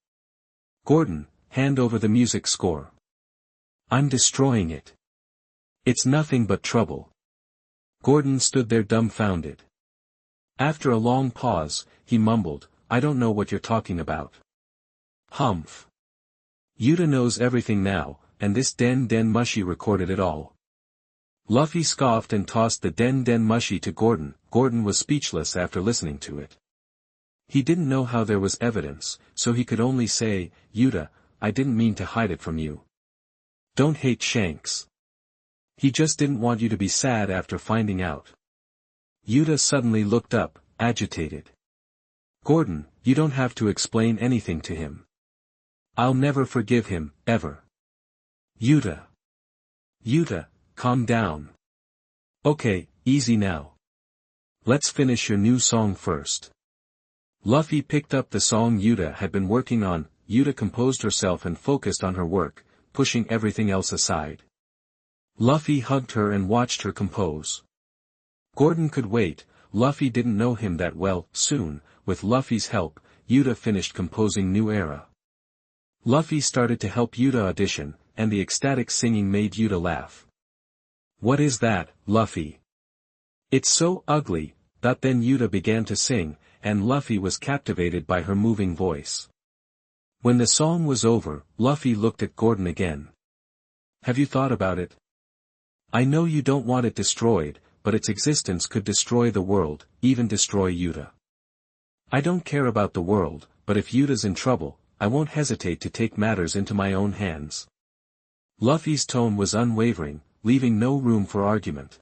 Gordon, hand over the music score. I'm destroying it. It's nothing but trouble. Gordon stood there dumbfounded. After a long pause, he mumbled, I don't know what you're talking about. Humph. Yuta knows everything now, and this den mushi recorded it all. Luffy scoffed and tossed the den mushi to Gordon. Gordon was speechless after listening to it. He didn't know how there was evidence, so he could only say, Yuta, I didn't mean to hide it from you. Don't hate Shanks. He just didn't want you to be sad after finding out. Yuta suddenly looked up, agitated. Gordon, you don't have to explain anything to him. I'll never forgive him, ever. Yuta. Yuta, calm down. Okay, easy now. Let's finish your new song first. Luffy picked up the song Yuta had been working on. Yuta composed herself and focused on her work, pushing everything else aside. Luffy hugged her and watched her compose. Gordon could wait. Luffy didn't know him that well. Soon, with Luffy's help, Yuta finished composing New Era. Luffy started to help Yuta audition, and the ecstatic singing made Yuta laugh. What is that, Luffy? It's so ugly. Then Yuta began to sing, and Luffy was captivated by her moving voice. When the song was over, Luffy looked at Gordon again. Have you thought about it? I know you don't want it destroyed, but its existence could destroy the world, even destroy Yuta. I don't care about the world, but if Yuta's in trouble, I won't hesitate to take matters into my own hands. Luffy's tone was unwavering, leaving no room for argument.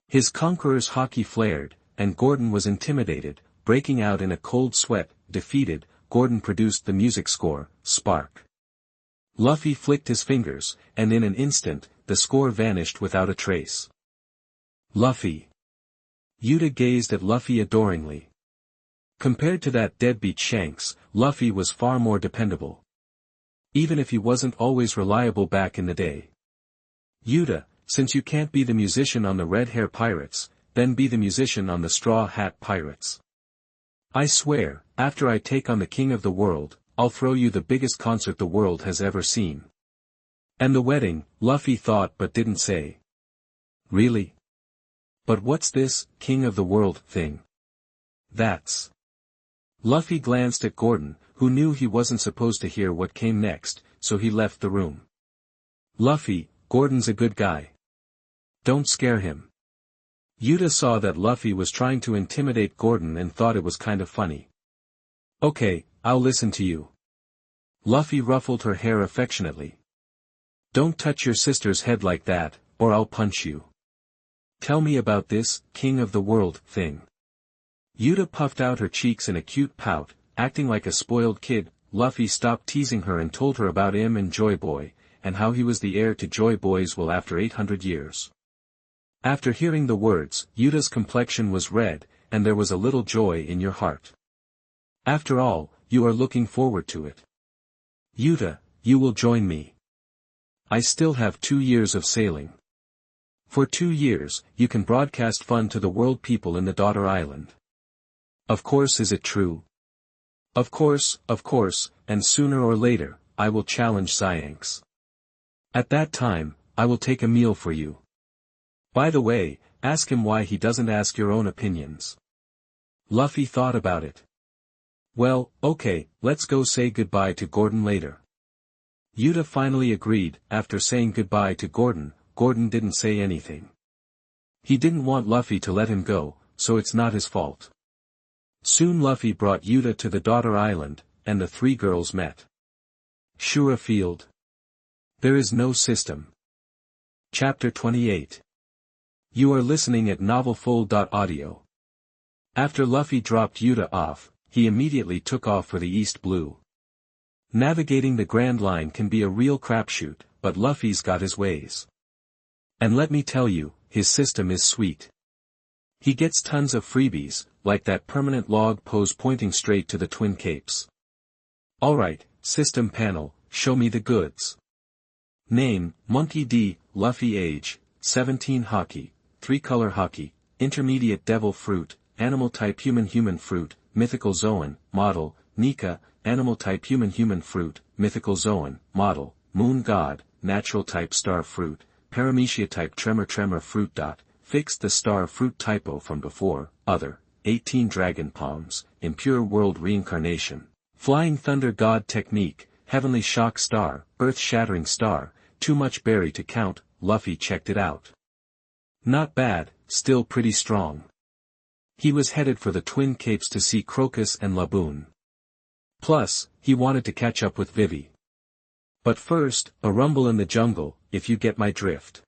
His conqueror's haki flared, and Gordon was intimidated, breaking out in a cold sweat. Defeated, Gordon produced the music score, Spark. Luffy flicked his fingers, and in an instant, the score vanished without a trace. Luffy. Yuta gazed at Luffy adoringly. Compared to that deadbeat Shanks, Luffy was far more dependable. Even if he wasn't always reliable back in the day. Yuta, since you can't be the musician on the Red Hair Pirates, then be the musician on the Straw Hat Pirates. I swear, after I take on the king of the world, I'll throw you the biggest concert the world has ever seen. And the wedding, Luffy thought but didn't say. Really? But what's this, king of the world, thing? That's... Luffy glanced at Gordon, who knew he wasn't supposed to hear what came next, so he left the room. Luffy, Gordon's a good guy. Don't scare him. Yuta saw that Luffy was trying to intimidate Gordon and thought it was kind of funny. Okay, I'll listen to you. Luffy ruffled her hair affectionately. Don't touch your sister's head like that, or I'll punch you. Tell me about this, king of the world, thing. Yuta puffed out her cheeks in a cute pout, acting like a spoiled kid. Luffy stopped teasing her and told her about him and Joy Boy, and how he was the heir to Joy Boy's will after 800 years. After hearing the words, Yuta's complexion was red, and there was a little joy in your heart. After all, you are looking forward to it. Yuta, you will join me. I still have 2 years of sailing. For 2 years, you can broadcast fun to the world people in the Daughter Island. Of course, is it true? Of course, and sooner or later, I will challenge Science. At that time, I will take a meal for you. By the way, ask him why he doesn't ask your own opinions. Luffy thought about it. Well, okay, let's go say goodbye to Gordon later. Yuta finally agreed. After saying goodbye to Gordon, Gordon didn't say anything. He didn't want Luffy to let him go, so it's not his fault. Soon Luffy brought Yuta to the daughter island, and the three girls met. Shura Field. There is no system. Chapter 28. You are listening at novelfull.audio. After Luffy dropped Yuta off, he immediately took off for the East Blue. Navigating the Grand Line can be a real crapshoot, but Luffy's got his ways. And let me tell you, his system is sweet. He gets tons of freebies, like that permanent log pose pointing straight to the Twin Capes. Alright, system panel, show me the goods. Name, Monkey D, Luffy age, 17 Hockey, 3-color Hockey, Intermediate Devil Fruit, Animal type Human Fruit, Mythical Zoan, Model, Nika, Animal type Human Fruit, Mythical Zoan, Model, Moon God, Natural type Star Fruit, Paramecia type Tremor Fruit. Fixed the Star Fruit typo from before, Other, 18 Dragon Palms, Impure World Reincarnation, Flying Thunder God Technique, Heavenly Shock Star, Earth Shattering Star, Too Much Berry to count. Luffy checked it out. Not bad, still pretty strong. He was headed for the Twin Capes to see Crocus and Laboon. Plus, he wanted to catch up with Vivi. But first, a rumble in the jungle, if you get my drift.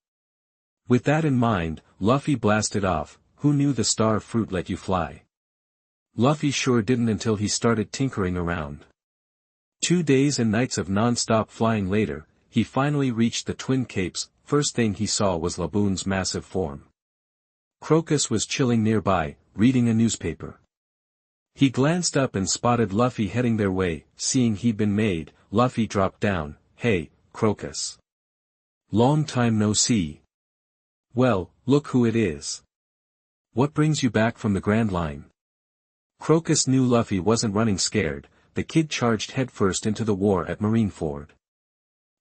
With that in mind, Luffy blasted off. Who knew the Star Fruit let you fly? Luffy sure didn't until he started tinkering around. 2 days and nights of non-stop flying later, he finally reached the Twin Capes. First thing he saw was Laboon's massive form. Crocus was chilling nearby, reading a newspaper. He glanced up and spotted Luffy heading their way. Seeing he'd been made, Luffy dropped down. Hey, Crocus. Long time no see. Well, look who it is. What brings you back from the Grand Line? Crocus knew Luffy wasn't running scared. The kid charged headfirst into the war at Marineford.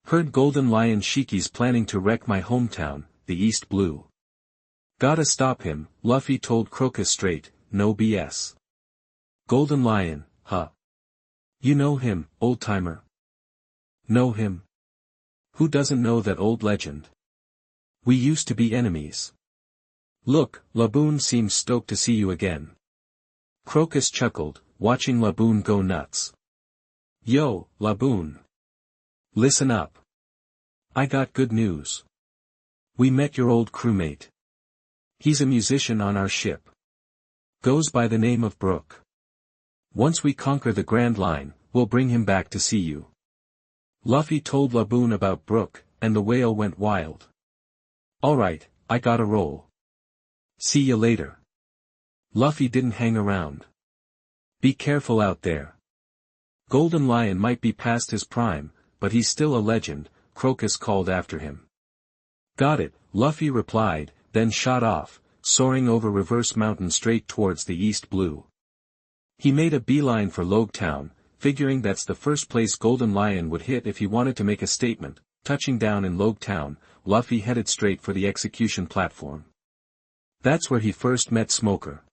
Heard Golden Lion Shiki's planning to wreck my hometown, the East Blue. Gotta stop him, Luffy told Crocus straight, no BS. Golden Lion, huh? You know him, old-timer? Know him? Who doesn't know that old legend? We used to be enemies. Look, Laboon seems stoked to see you again. Crocus chuckled, watching Laboon go nuts. Yo, Laboon. Listen up. I got good news. We met your old crewmate. He's a musician on our ship. Goes by the name of Brook. Once we conquer the Grand Line, we'll bring him back to see you. Luffy told Laboon about Brook, and the whale went wild. Alright, I gotta roll. See you later. Luffy didn't hang around. Be careful out there. Golden Lion might be past his prime, but he's still a legend, Crocus called after him. Got it, Luffy replied, then shot off, soaring over Reverse Mountain straight towards the East Blue. He made a beeline for Logue Town, figuring that's the first place Golden Lion would hit if he wanted to make a statement. Touching down in Logue Town, Luffy headed straight for the execution platform. That's where he first met Smoker.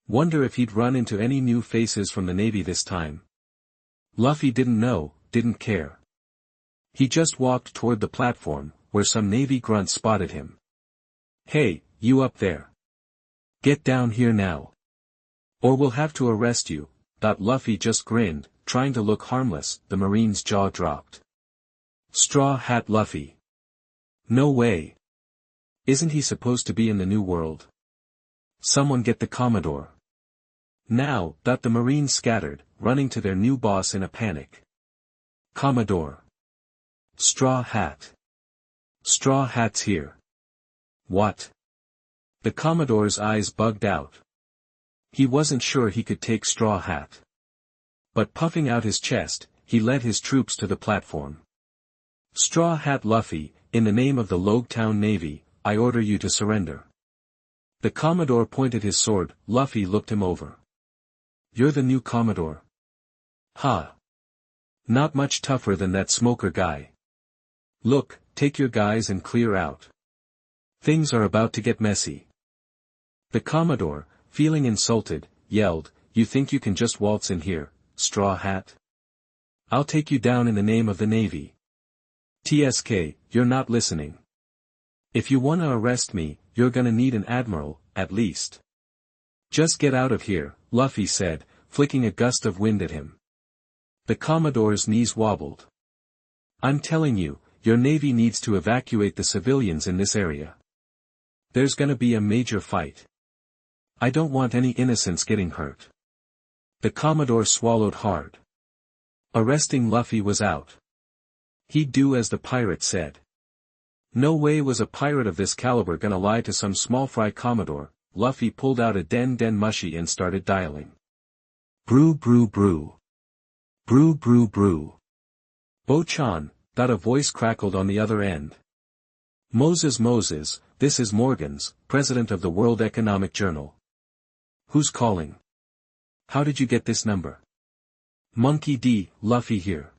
Wonder if he'd run into any new faces from the Navy this time. Luffy didn't know, didn't care. He just walked toward the platform, where some Navy grunts spotted him. Hey, you up there. Get down here now. Or we'll have to arrest you. Luffy just grinned, trying to look harmless. The Marine's jaw dropped. Straw Hat Luffy. No way. Isn't he supposed to be in the New World? Someone get the Commodore. Now. The Marines scattered, running to their new boss in a panic. Commodore. Straw Hat. Straw Hat's here. What? The Commodore's eyes bugged out. He wasn't sure he could take Straw Hat. But puffing out his chest, he led his troops to the platform. Straw Hat Luffy, in the name of the Logue Town Navy, I order you to surrender. The Commodore pointed his sword. Luffy looked him over. You're the new Commodore. Ha. Not much tougher than that Smoker guy. Look, take your guys and clear out. Things are about to get messy. The Commodore, feeling insulted, yelled, "You think you can just waltz in here, Straw Hat? I'll take you down in the name of the Navy. TSK, you're not listening. If you wanna arrest me, you're gonna need an admiral, at least. Just get out of here," Luffy said, flicking a gust of wind at him. The Commodore's knees wobbled. "I'm telling you, your Navy needs to evacuate the civilians in this area. There's gonna be a major fight. I don't want any innocents getting hurt." The Commodore swallowed hard. Arresting Luffy was out. He'd do as the pirate said. No way was a pirate of this caliber gonna lie to some small fry Commodore. Luffy pulled out a den mushy and started dialing. Brew brew brew. Brew brew brew. Bo-chan, that a voice crackled on the other end. Moses, this is Morgans, president of the World Economic Journal. Who's calling? How did you get this number? Monkey D, Luffy here.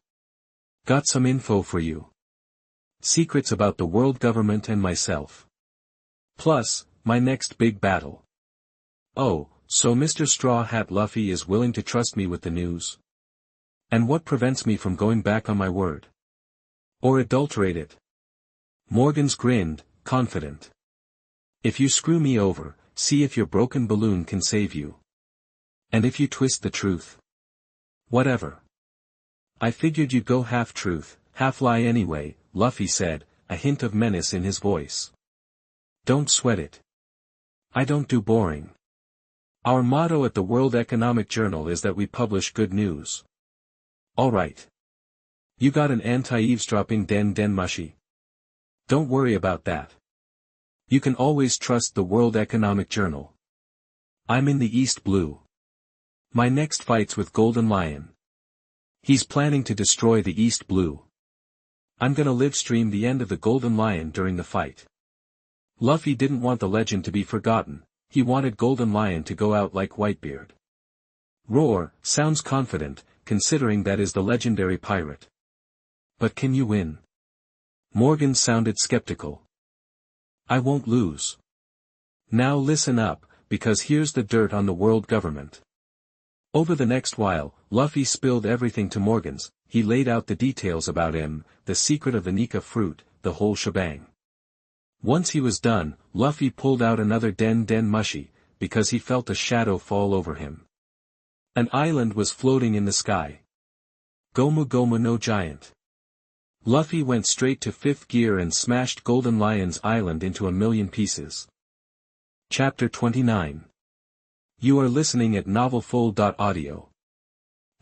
Got some info for you. Secrets about the world government and myself. Plus, my next big battle. Oh, so Mr. Straw Hat Luffy is willing to trust me with the news? And what prevents me from going back on my word? Or adulterate it? Morgans grinned, confident. If you screw me over, see if your broken balloon can save you. And if you twist the truth? Whatever. I figured you'd go half truth, half lie anyway, Luffy said, a hint of menace in his voice. Don't sweat it. I don't do boring. Our motto at the World Economic Journal is that we publish good news. Alright. You got an anti-eavesdropping den mushy? Don't worry about that. You can always trust the World Economic Journal. I'm in the East Blue. My next fight's with Golden Lion. He's planning to destroy the East Blue. I'm gonna live stream the end of the Golden Lion during the fight. Luffy didn't want the legend to be forgotten, he wanted Golden Lion to go out like Whitebeard. Roar, sounds confident, considering that is the legendary pirate. But can you win? Morgan sounded skeptical. I won't lose. Now listen up, because here's the dirt on the world government. Over the next while, Luffy spilled everything to Morgans. He laid out the details about him, the secret of the Nika fruit, the whole shebang. Once he was done, Luffy pulled out another den mushy, because he felt a shadow fall over him. An island was floating in the sky. Gomu Gomu no giant. Luffy went straight to 5th gear and smashed Golden Lion's island into a million pieces. Chapter 29. You are listening at novelfull.audio.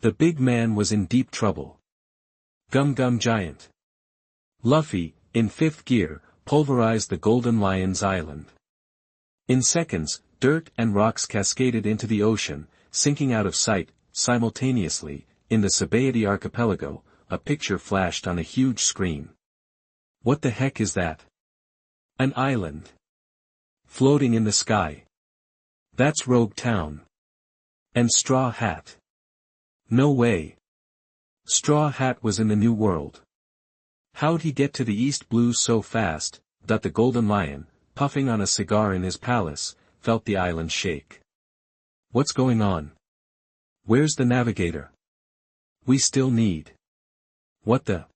The big man was in deep trouble. Gum Giant. Luffy, in 5th gear, pulverized the Golden Lion's island. In seconds, dirt and rocks cascaded into the ocean, sinking out of sight. Simultaneously, in the Sabaody archipelago, a picture flashed on a huge screen. What the heck is that? An island. Floating in the sky. That's Rogue Town. And Straw Hat. No way. Straw Hat was in the New World. How'd he get to the East Blue so fast? That the Golden Lion, puffing on a cigar in his palace, felt the island shake. What's going on? Where's the navigator? We still need. What the?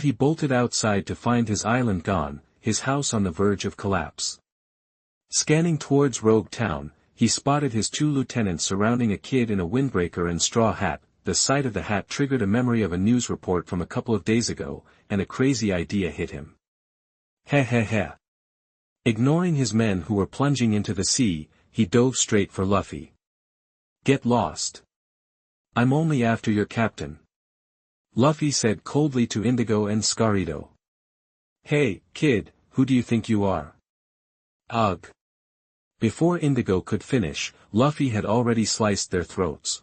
He bolted outside to find his island gone, his house on the verge of collapse. Scanning towards Rogue Town, he spotted his 2 lieutenants surrounding a kid in a windbreaker and straw hat. The sight of the hat triggered a memory of a news report from a couple of days ago, and a crazy idea hit him. Heh. Ignoring his men who were plunging into the sea, he dove straight for Luffy. Get lost. I'm only after your captain. Luffy said coldly to Indigo and Scarito. Hey, kid, who do you think you are? Ugh. Before Indigo could finish, Luffy had already sliced their throats.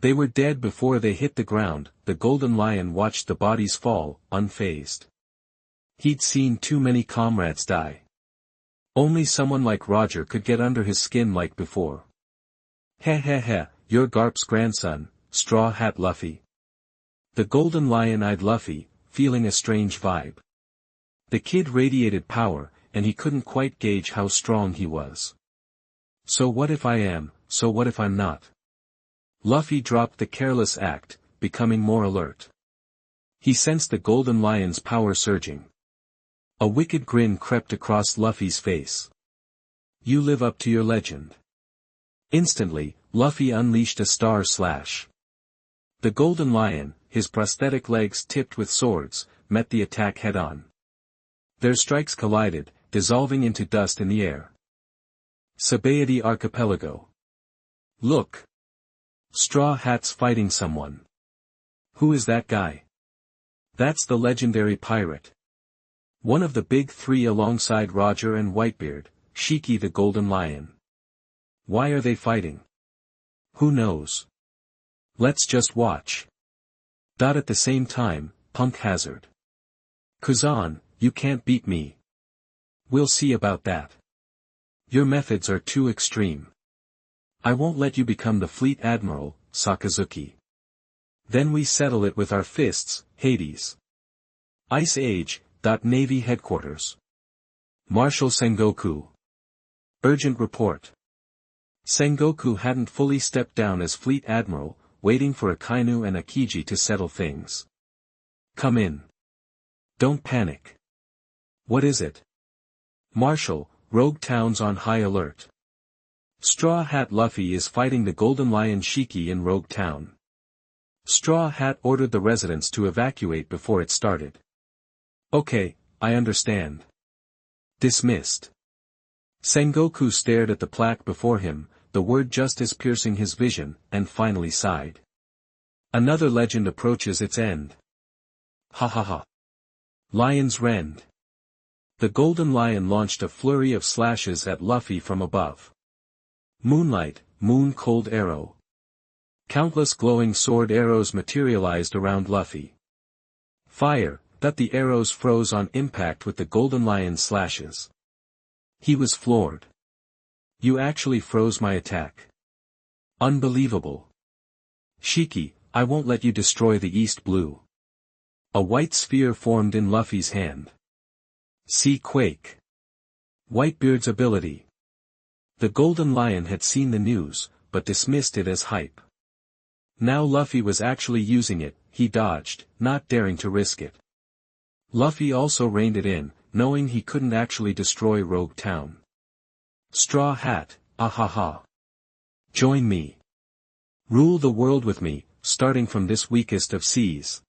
They were dead before they hit the ground. The Golden Lion watched the bodies fall, unfazed. He'd seen too many comrades die. Only someone like Roger could get under his skin like before. Heh, you're Garp's grandson, Straw Hat Luffy. The Golden Lion eyed Luffy, feeling a strange vibe. The kid radiated power, and he couldn't quite gauge how strong he was. So what if I am, so what if I'm not? Luffy dropped the careless act, becoming more alert. He sensed the Golden Lion's power surging. A wicked grin crept across Luffy's face. You live up to your legend. Instantly, Luffy unleashed a star slash. The Golden Lion, his prosthetic legs tipped with swords, met the attack head-on. Their strikes collided, dissolving into dust in the air. Sabaody Archipelago. Look! Straw Hat's fighting someone. Who is that guy? That's the legendary pirate. One of the big three alongside Roger and Whitebeard, Shiki the Golden Lion. Why are they fighting? Who knows? Let's just watch. At the same time, Punk Hazard. Kazan, you can't beat me. We'll see about that. Your methods are too extreme. I won't let you become the Fleet Admiral, Sakazuki. Then we settle it with our fists, Hades. Ice Age, Navy Headquarters. Marshal Sengoku. Urgent report. Sengoku hadn't fully stepped down as Fleet Admiral, waiting for Akainu and Akiji to settle things. Come in. Don't panic. What is it? Marshal, Rogue Town's on high alert. Straw Hat Luffy is fighting the Golden Lion Shiki in Rogue Town. Straw Hat ordered the residents to evacuate before it started. Okay, I understand. Dismissed. Sengoku stared at the plaque before him, the word justice piercing his vision, and finally sighed. Another legend approaches its end. Ha ha ha. Lion's Rend. The Golden Lion launched a flurry of slashes at Luffy from above. Moonlight, Moon Cold Arrow. Countless glowing sword arrows materialized around Luffy. Fire, that the arrows froze on impact with the Golden Lion's slashes. He was floored. You actually froze my attack. Unbelievable. Shiki, I won't let you destroy the East Blue. A white sphere formed in Luffy's hand. See Quake. Whitebeard's ability. The Golden Lion had seen the news, but dismissed it as hype. Now Luffy was actually using it, he dodged, not daring to risk it. Luffy also reined it in, knowing he couldn't actually destroy Rogue Town. Straw Hat, ahaha. Join me. Rule the world with me, starting from this weakest of seas.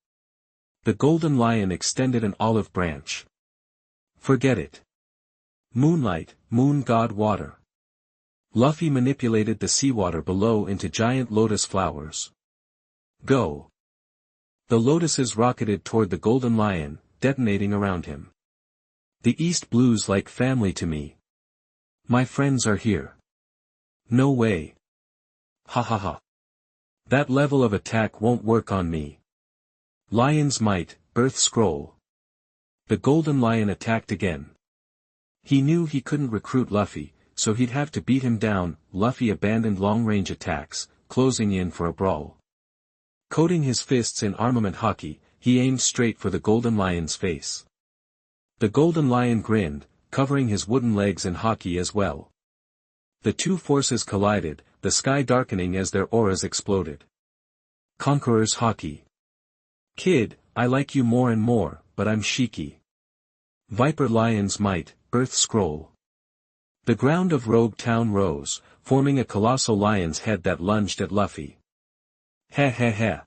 The Golden Lion extended an olive branch. Forget it. Moonlight, Moon God Water. Luffy manipulated the seawater below into giant lotus flowers. Go. The lotuses rocketed toward the Golden Lion, detonating around him. The East Blue's like family to me. My friends are here. No way. Ha ha ha. That level of attack won't work on me. Lion's Might, Earth Scroll. The Golden Lion attacked again. He knew he couldn't recruit Luffy, so he'd have to beat him down. Luffy abandoned long-range attacks, closing in for a brawl. Coating his fists in armament hockey, he aimed straight for the Golden Lion's face. The Golden Lion grinned, covering his wooden legs in hockey as well. The two forces collided, the sky darkening as their auras exploded. Conqueror's Hockey. Kid, I like you more and more, but I'm Shiki. Viper Lion's Might, Earth Scroll. The ground of Rogue Town rose, forming a colossal lion's head that lunged at Luffy. Heh heh heh.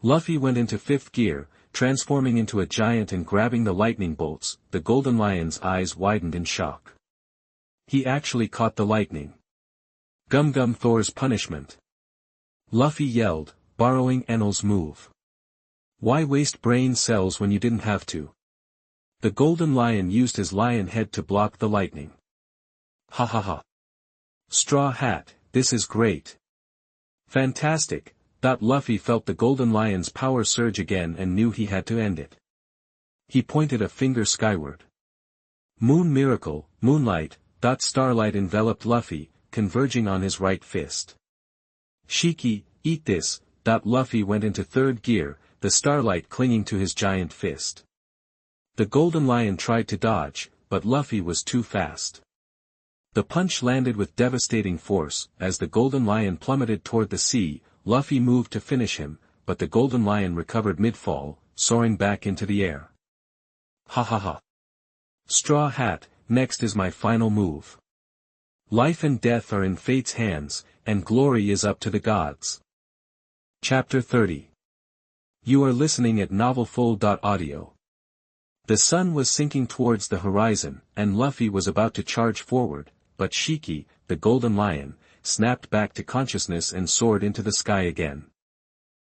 Luffy went into fifth gear, transforming into a giant and grabbing the lightning bolts. The Golden Lion's eyes widened in shock. He actually caught the lightning. Gum Gum Thor's punishment. Luffy yelled, borrowing Enel's move. Why waste brain cells when you didn't have to? The Golden Lion used his lion head to block the lightning. Ha ha ha. Straw Hat, this is great. Fantastic. Luffy felt the Golden Lion's power surge again and knew he had to end it. He pointed a finger skyward. Moon Miracle, Moonlight. Starlight enveloped Luffy, converging on his right fist. Shiki, eat this. Luffy went into third gear, the starlight clinging to his giant fist. The Golden Lion tried to dodge, but Luffy was too fast. The punch landed with devastating force. As the Golden Lion plummeted toward the sea, Luffy moved to finish him, but the Golden Lion recovered mid-fall, soaring back into the air. Ha ha ha. Straw Hat, next is my final move. Life and death are in fate's hands, and glory is up to the gods. Chapter 30. You are listening at novelfull.audio. The sun was sinking towards the horizon, and Luffy was about to charge forward, but Shiki, the Golden Lion, snapped back to consciousness and soared into the sky again.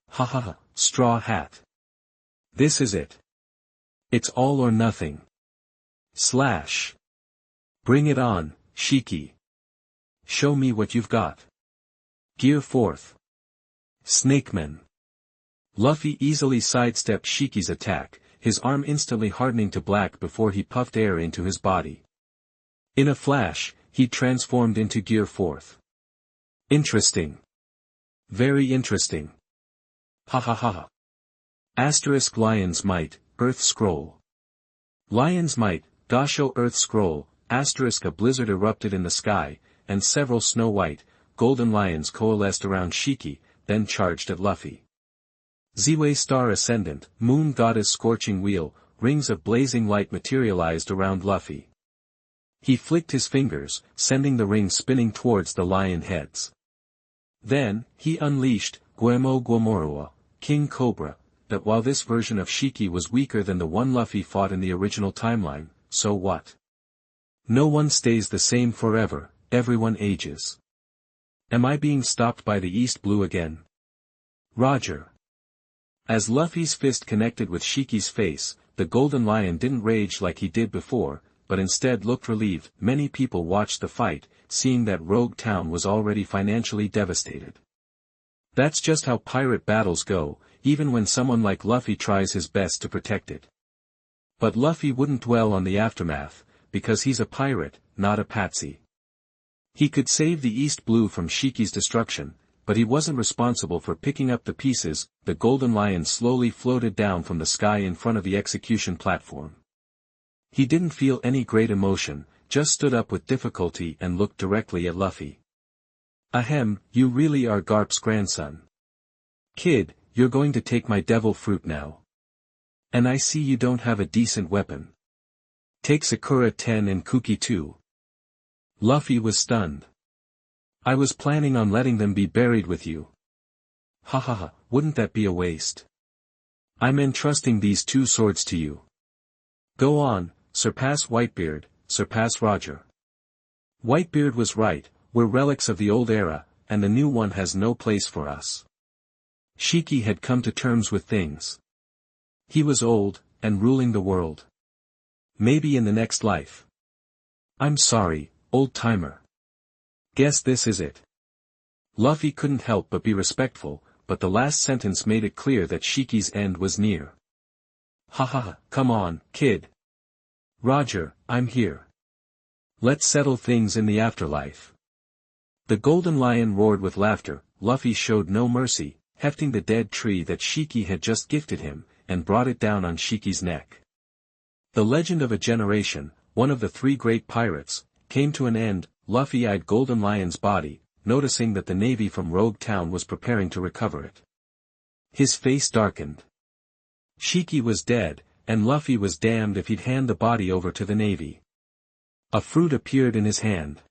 Ha ha ha, Straw Hat. This is it. It's all or nothing. Slash. Bring it on, Shiki. Show me what you've got. Gear forth. Snakeman. Luffy easily sidestepped Shiki's attack, his arm instantly hardening to black before he puffed air into his body. In a flash, he transformed into Gear forth. Interesting. Very interesting. Ha ha ha ha. Asterisk Lion's Might, Earth Scroll. Lion's Might, Gasho Earth Scroll, asterisk a blizzard erupted in the sky, and several snow-white, golden lions coalesced around Shiki, then charged at Luffy. Ziwei Star Ascendant, Moon Goddess Scorching Wheel, rings of blazing light materialized around Luffy. He flicked his fingers, sending the rings spinning towards the lion heads. Then, he unleashed, Guemo Guamorua, King Cobra, that while this version of Shiki was weaker than the one Luffy fought in the original timeline, so what? No one stays the same forever, everyone ages. Am I being stopped by the East Blue again? Roger. As Luffy's fist connected with Shiki's face, the Golden Lion didn't rage like he did before, but instead looked relieved. Many people watched the fight, seeing that Rogue Town was already financially devastated. That's just how pirate battles go, even when someone like Luffy tries his best to protect it. But Luffy wouldn't dwell on the aftermath, because he's a pirate, not a patsy. He could save the East Blue from Shiki's destruction, but he wasn't responsible for picking up the pieces. The Golden Lion slowly floated down from the sky in front of the execution platform. He didn't feel any great emotion, just stood up with difficulty and looked directly at Luffy. Ahem, you really are Garp's grandson. Kid, you're going to take my devil fruit now. And I see you don't have a decent weapon. Take Sakura 10 and Kuki 2. Luffy was stunned. I was planning on letting them be buried with you. Ha ha ha, wouldn't that be a waste? I'm entrusting these two swords to you. Go on, surpass Whitebeard, surpass Roger. Whitebeard was right, we're relics of the old era, and the new one has no place for us. Shiki had come to terms with things. He was old, and ruling the world. Maybe in the next life. I'm sorry, old-timer. Guess this is it. Luffy couldn't help but be respectful, but the last sentence made it clear that Shiki's end was near. Ha ha ha, come on, kid. Roger, I'm here. Let's settle things in the afterlife. The Golden Lion roared with laughter. Luffy showed no mercy, hefting the dead tree that Shiki had just gifted him, and brought it down on Shiki's neck. The legend of a generation, one of the three great pirates, came to an end. Luffy eyed Golden Lion's body, noticing that the navy from Rogue Town was preparing to recover it. His face darkened. Shiki was dead, and Luffy was damned if he'd hand the body over to the navy. A fruit appeared in his hand.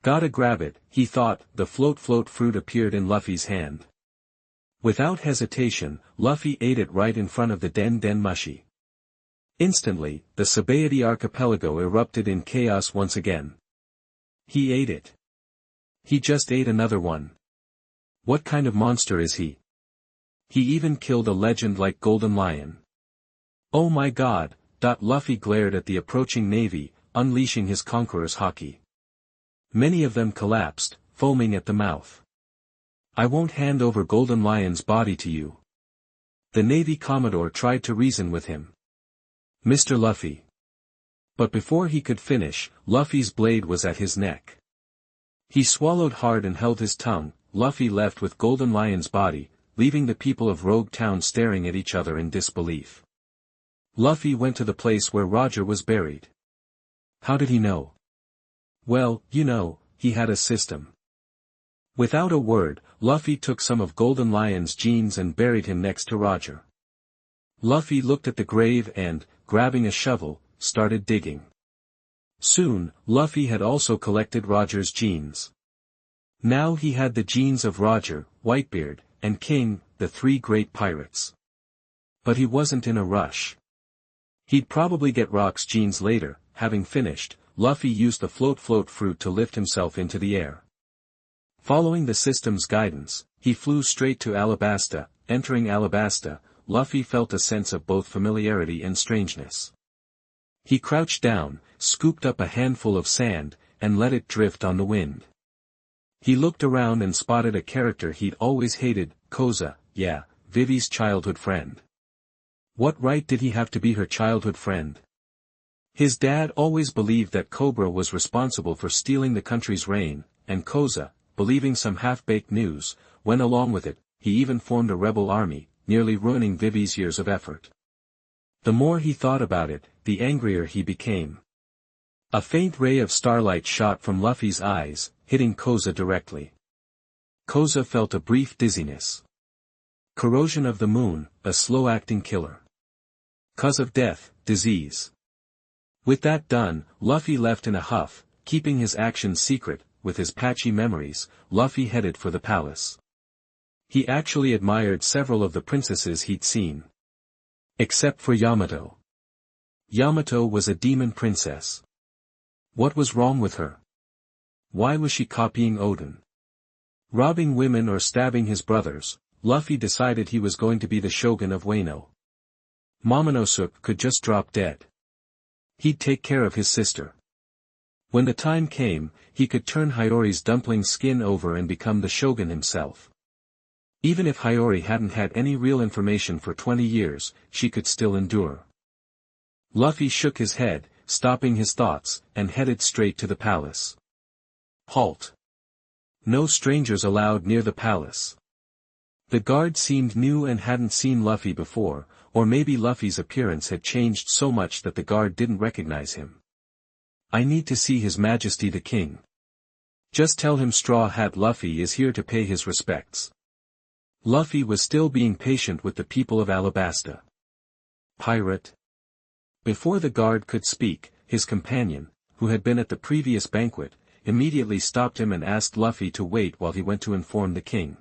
Gotta grab it, he thought. The float fruit appeared in Luffy's hand. Without hesitation, Luffy ate it right in front of the Den Mushi. Instantly, the Sabaody archipelago erupted in chaos once again. He ate it. He just ate another one. What kind of monster is he? He even killed a legend like Golden Lion. Oh my god, Luffy glared at the approaching navy, unleashing his conqueror's haki. Many of them collapsed, foaming at the mouth. I won't hand over Golden Lion's body to you. The Navy Commodore tried to reason with him. Mr. Luffy. But before he could finish, Luffy's blade was at his neck. He swallowed hard and held his tongue. Luffy left with Golden Lion's body, leaving the people of Rogue Town staring at each other in disbelief. Luffy went to the place where Roger was buried. How did he know? Well, you know, he had a system. Without a word, Luffy took some of Golden Lion's genes and buried him next to Roger. Luffy looked at the grave and, grabbing a shovel, started digging. Soon, Luffy had also collected Roger's genes. Now he had the genes of Roger, Whitebeard, and King, the three great pirates. But he wasn't in a rush. He'd probably get Rock's genes later. Having finished, Luffy used the float fruit to lift himself into the air. Following the system's guidance, he flew straight to Alabasta. Entering Alabasta, Luffy felt a sense of both familiarity and strangeness. He crouched down, scooped up a handful of sand, and let it drift on the wind. He looked around and spotted a character he'd always hated, Koza, yeah, Vivi's childhood friend. What right did he have to be her childhood friend? His dad always believed that Cobra was responsible for stealing the country's rain, and Koza, believing some half-baked news, went along with it. He even formed a rebel army, nearly ruining Vivi's years of effort. The more he thought about it, the angrier he became. A faint ray of starlight shot from Luffy's eyes, hitting Koza directly. Koza felt a brief dizziness. Corrosion of the moon, a slow-acting killer. Cause of death, disease. With that done, Luffy left in a huff, keeping his actions secret. With his patchy memories, Luffy headed for the palace. He actually admired several of the princesses he'd seen. Except for Yamato. Yamato was a demon princess. What was wrong with her? Why was she copying Odin? Robbing women or stabbing his brothers, Luffy decided he was going to be the shogun of Wano. Momonosuke could just drop dead. He'd take care of his sister. When the time came, he could turn Hiyori's dumpling skin over and become the shogun himself. Even if Hiyori hadn't had any real information for 20 years, she could still endure. Luffy shook his head, stopping his thoughts, and headed straight to the palace. Halt! No strangers allowed near the palace. The guard seemed new and hadn't seen Luffy before, or maybe Luffy's appearance had changed so much that the guard didn't recognize him. I need to see His Majesty the King. Just tell him Straw Hat Luffy is here to pay his respects. Luffy was still being patient with the people of Alabasta. Pirate. Before the guard could speak, his companion, who had been at the previous banquet, immediately stopped him and asked Luffy to wait while he went to inform the king.